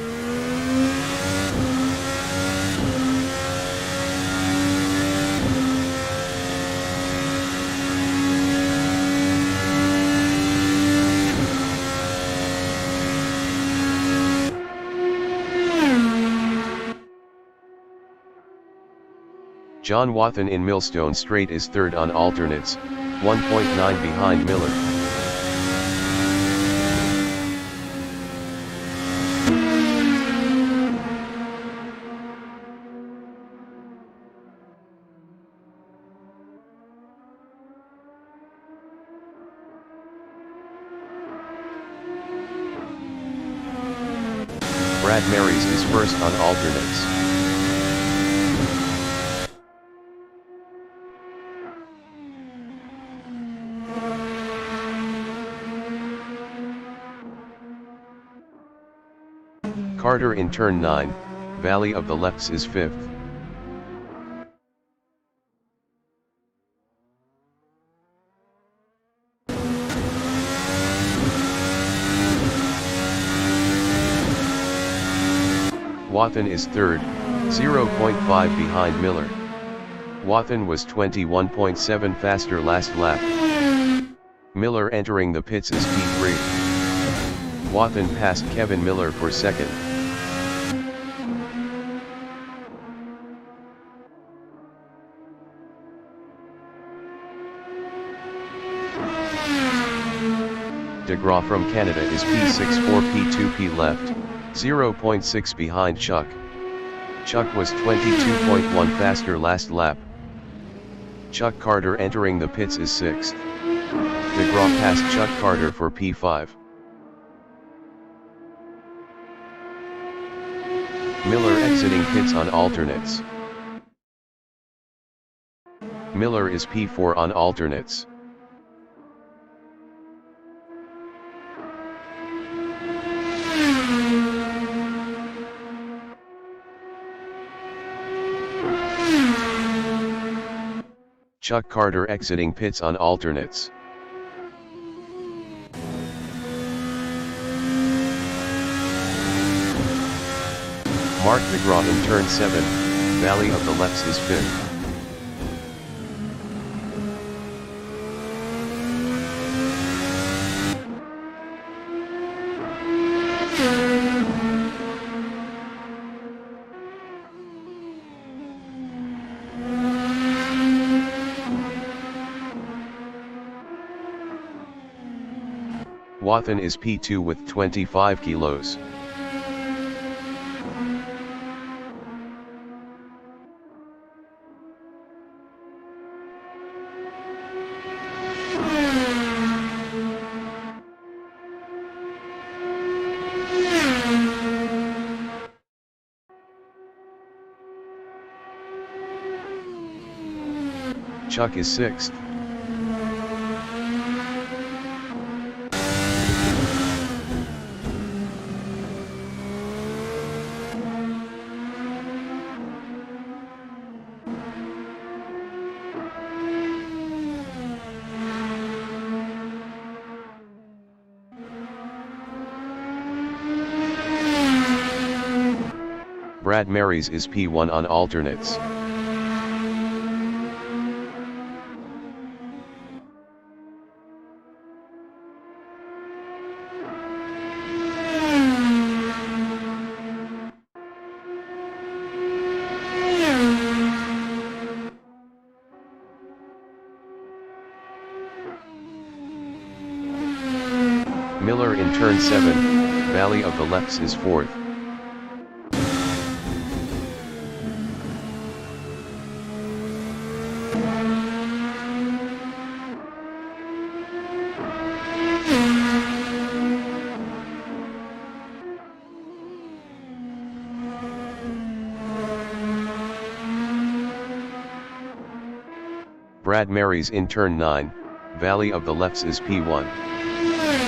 John Wathan in Millstone Straight is 3rd on alternates, 1.9 behind Miller. Brad Marys is 1st on alternates. Carter in turn 9, Valley of the Lefts is 5th. Wathan is 3rd, 0.5 behind Miller. Wathan was 21.7 faster last lap. Miller entering the pits is P3. Wathan passed Kevin Miller for 2nd. DeGraw from Canada is P6 4 P2 P left, 0.6 behind Chuck. Chuck was 22.1 faster last lap. Chuck Carter entering the pits is 6th. DeGraw passed Chuck Carter for P5. Miller exiting pits on alternates. Miller is P4 on alternates. Chuck Carter exiting pits on alternates. Mark DeGraw in turn 7, Valley of the Lefts is 5th. Watkins is P2 with 25 kilos. Chuck is 6th. Brad Marys is P1 on alternates. Miller in turn 7, Valley of the Lefts is 4th. Brad Marys in turn 9, Valley of the Lefts is P1.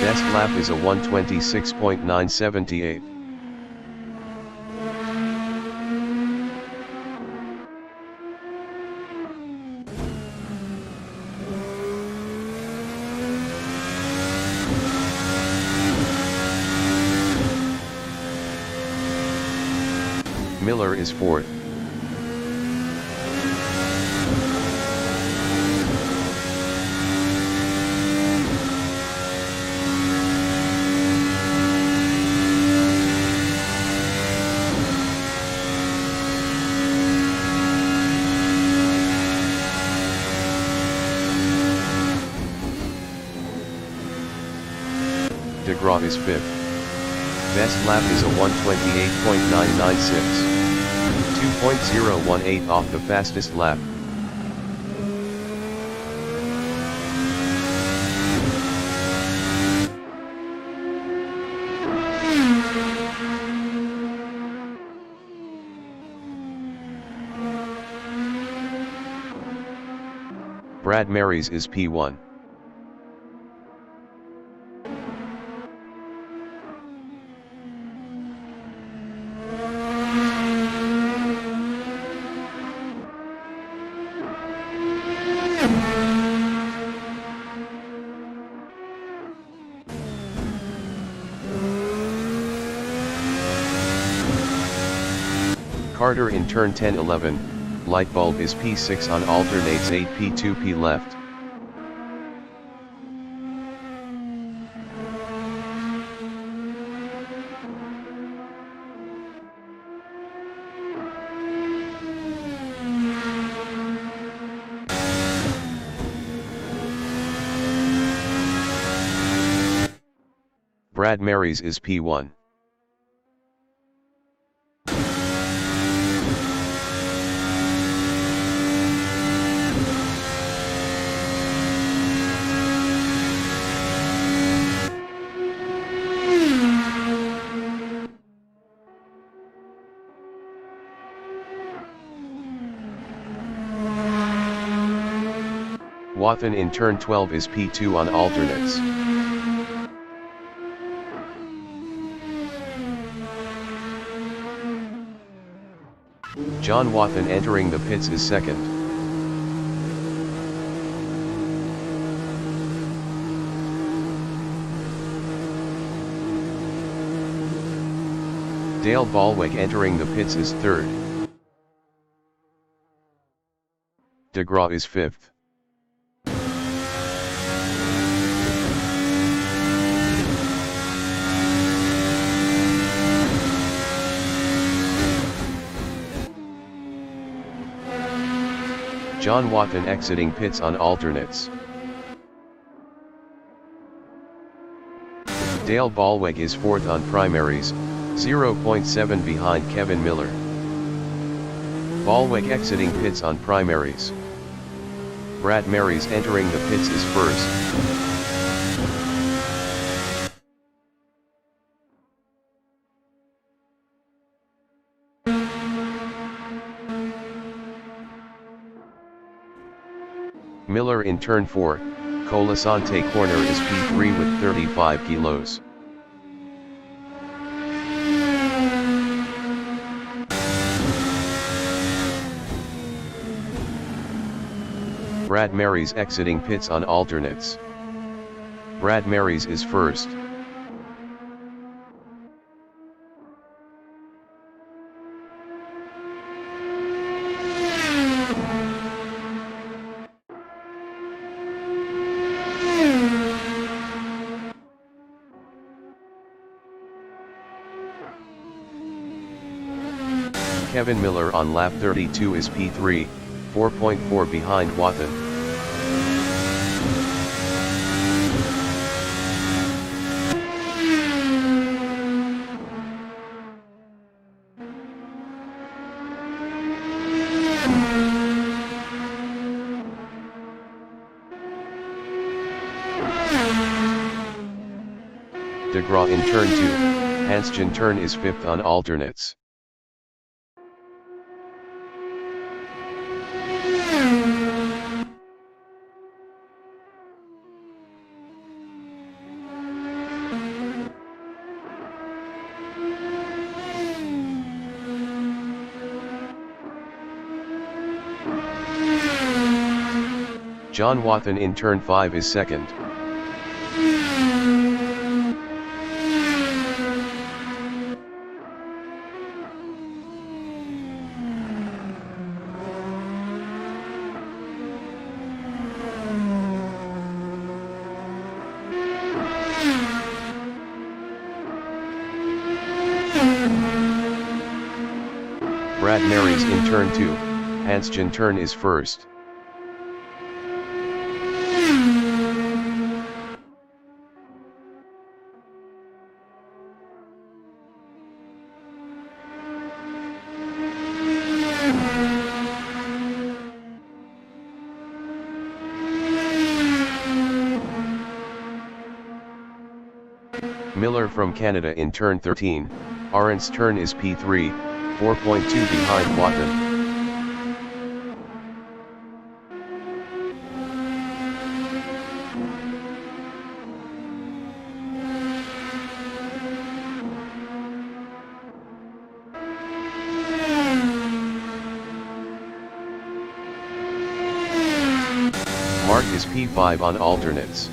Best lap is a 1:26.978. Miller is 4th. DeGraw is 5th. Best lap is a 1:28.996. 2.018 off the fastest lap. Brad Marys is P1. Carter in turn 10-11, light bulb is P6 on alternates 8 P2 P left. Brad Marys is P1. Watkins in turn 12 is P2 on alternates. John Watkins entering the pits is second. Dale Ballwick entering the pits is third. DeGraw is fifth. John Watkins exiting pits on alternates. Dale Ballwick is fourth on primaries, 0.7 behind Kevin Miller. Ballwick exiting pits on primaries. Brad Marys entering the pits is first. Miller in turn 4, Colasante corner is P3 with 35 kilos. Brad Marys exiting pits on alternates. Brad Marys is first. Kevin Miller on lap 32 is P3, 4.4 behind Watkins. DeGraw in turn 2, Hansjin turn is fifth on alternates. John Watkins in turn 5 is second. Brad Marys in turn 2, Hansjin turn is first. Miller from Canada in turn 13, Arendt's turn is P3, 4.2 behind Watkins. Mark is P5 on alternates.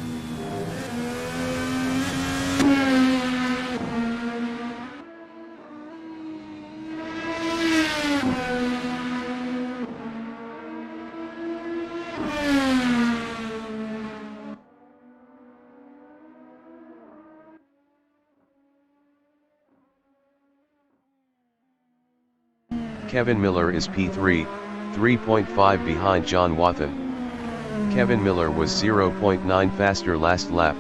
Kevin Miller is P3, 3.5 behind John Watkins. Kevin Miller was 0.9 faster last lap.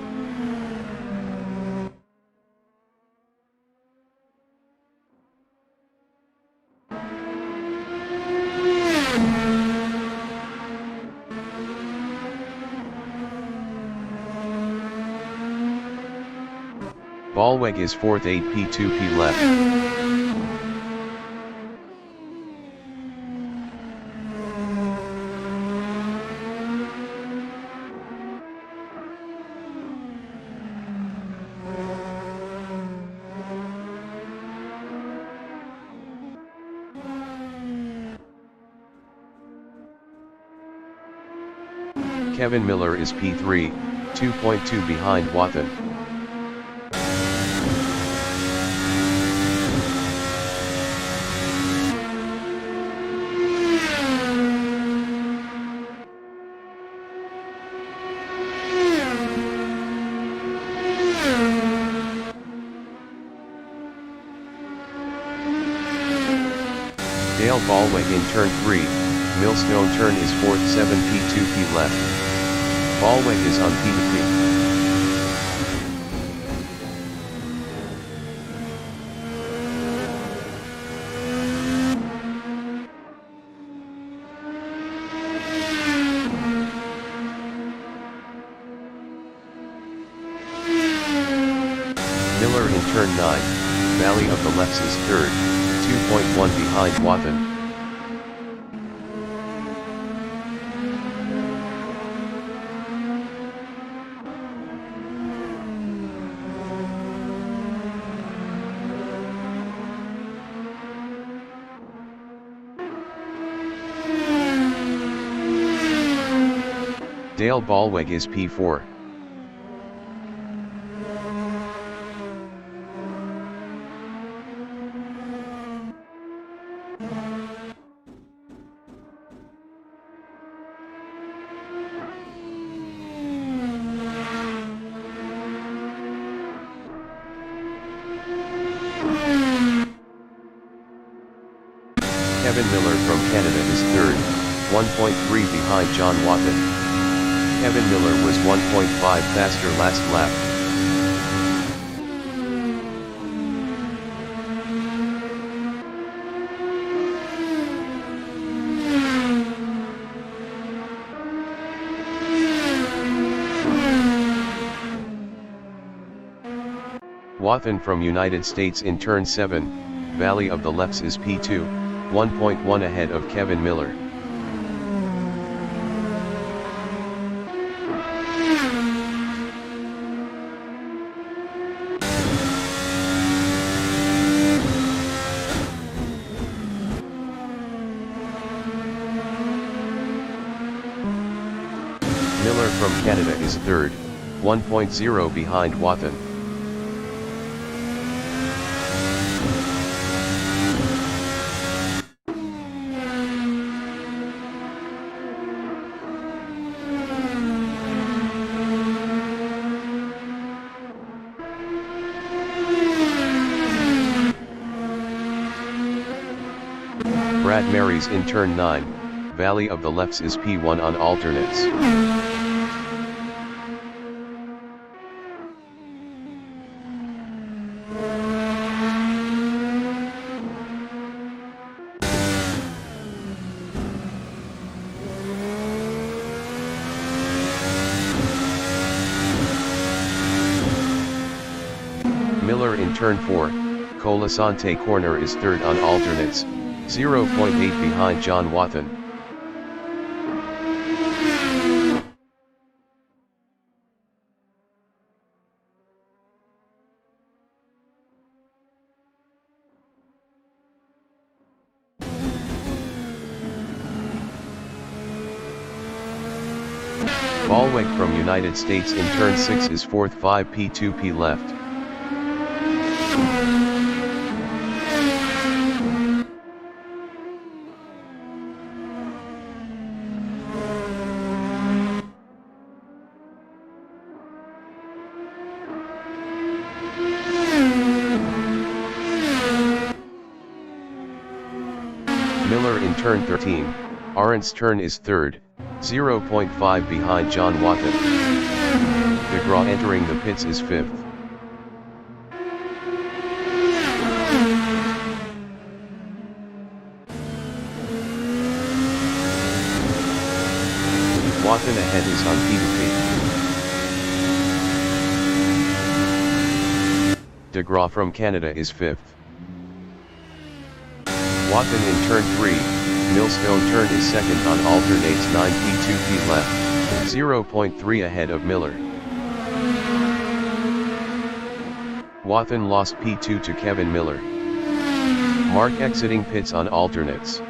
Ballweg is 4th 8P2P left. Kevin Miller is P3, 2.2 behind Watkins. Dale Ballweg in turn 3, Millstone turn is 4th 7P2P left. Ballweg is on P2P. Miller in turn 9, Valley of the Lefts is 3rd, 2.1 behind Watkins. Dale Ballweg is P4. Kevin Miller from Canada is 3rd, 1.3 behind John Watkins. Kevin Miller was 1.5 faster last lap. Watkins from United States in turn 7, Valley of the Lefts is P2, 1.1 ahead of Kevin Miller. Miller from Canada is 3rd, 1.0 behind Watkins. Brad Mary's in turn 9, Valley of the Lefts is P1 on alternates. Miller in turn 4, Colasante corner is 3rd on alternates, 0.8 behind John Watkins. Ballweg from United States in turn 6 is 4th 5P2P left. Miller in turn 13, Arendt's turn is 3rd, 0.5 behind John Watkins. DeGraw entering the pits is 5th. Watkins ahead is on P2P. DeGraw from Canada is 5th. Watkins in turn 3, Millstone turn is 2nd on alternates 9p2p left, 0.3 ahead of Miller. Watkins lost P2 to Kevin Miller. Mark exiting pits on alternates.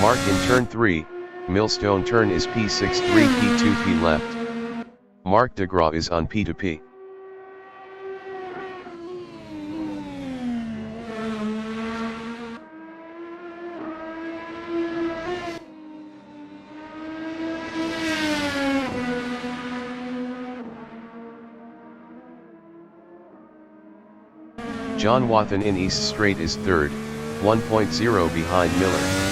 Mark in turn 3, Millstone turn is P6 3p2p left. Mark DeGraw is on P2p. John Watkins in East Straight is 3rd, 1.0 behind Miller.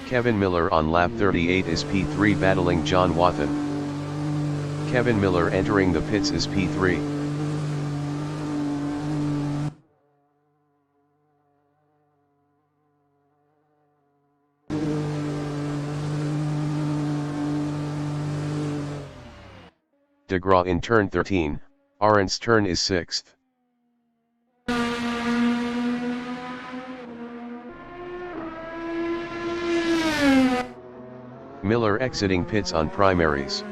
Kevin Miller on lap 38 is P3 battling John Watkins. Kevin Miller entering the pits is P3. DeGraw in turn 13, Arendt's turn is 6th. Miller exiting pits on primaries.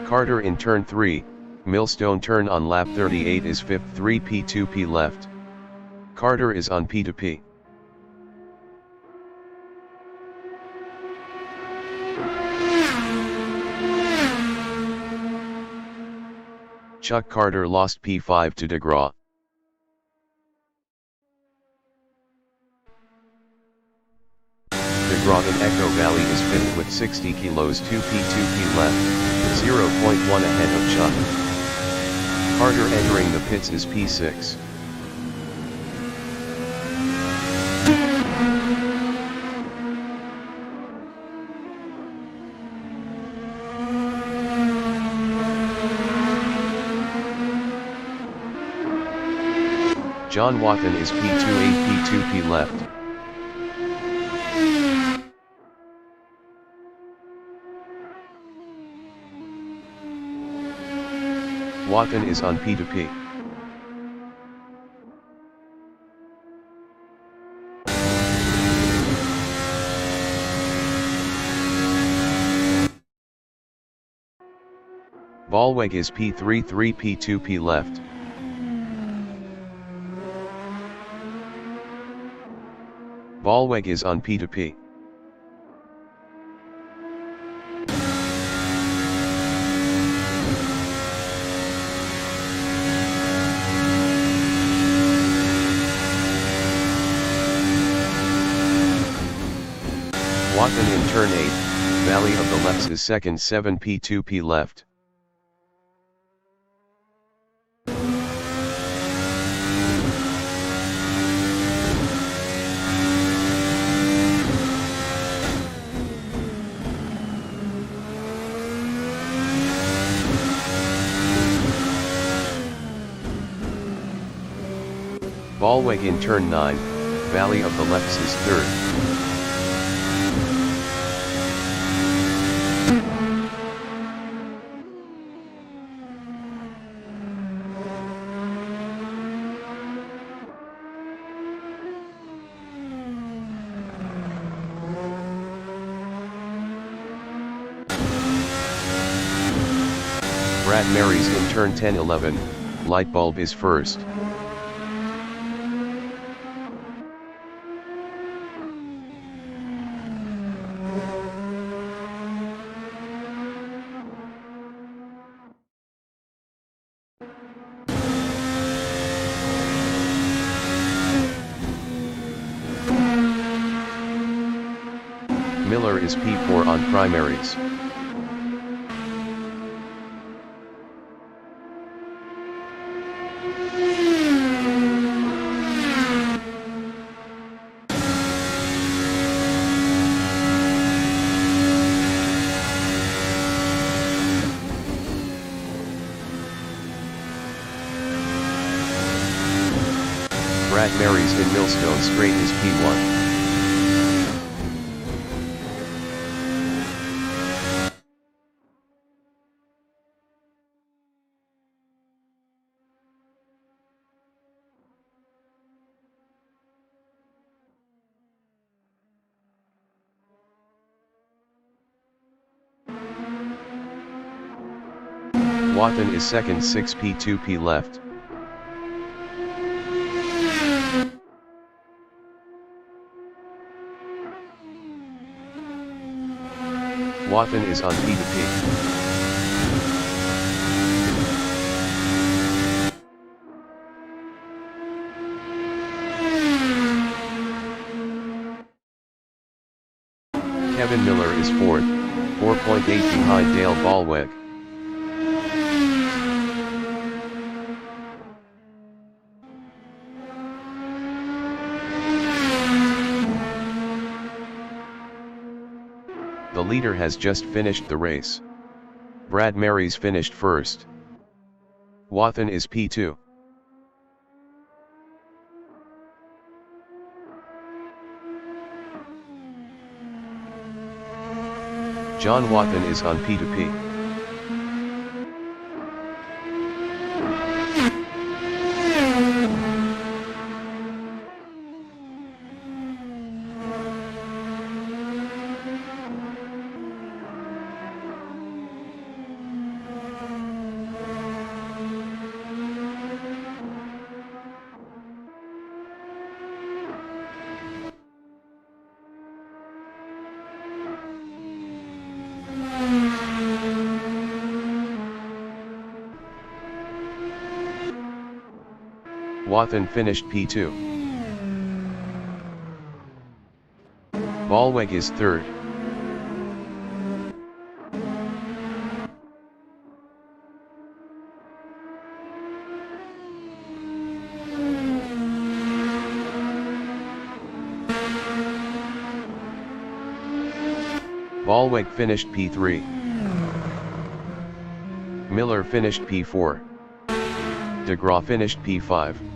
Carter in turn 3, Millstone turn on lap 38 is 5th 3p2p left. Carter is on P2p. Chuck Carter lost P5 to DeGraw. DeGraw in Echo Valley is 5th with 60 kilos 2p2p left, 0.1 ahead of Chuck. Carter entering the pits is P6. John Watkins is P2 8p2p left. Watkins is on P2P. Ballweg is P3 3p2p left. Ballweg is on P2P. Watkins in turn 8, Valley of the Lefts is 2nd 7p2p left. Ballweg in turn 9, Valley of the Lefts is 3rd. Brad Mary's in turn 10-11, Lightbulb is 1st. Miller is P4 on primaries. Mary's in Millstone Straight is P1. Watkins is second 6P2P left. Watkins is on P2P. Kevin Miller is fourth, 4.8 behind Dale Ballweg. The leader has just finished the race. Brad Mary's finished first. Watkins is P2. John Watkins is on P2P. Watkins finished P2. Ballweg is third. Ballweg finished P3. Miller finished P4. DeGraw finished P5.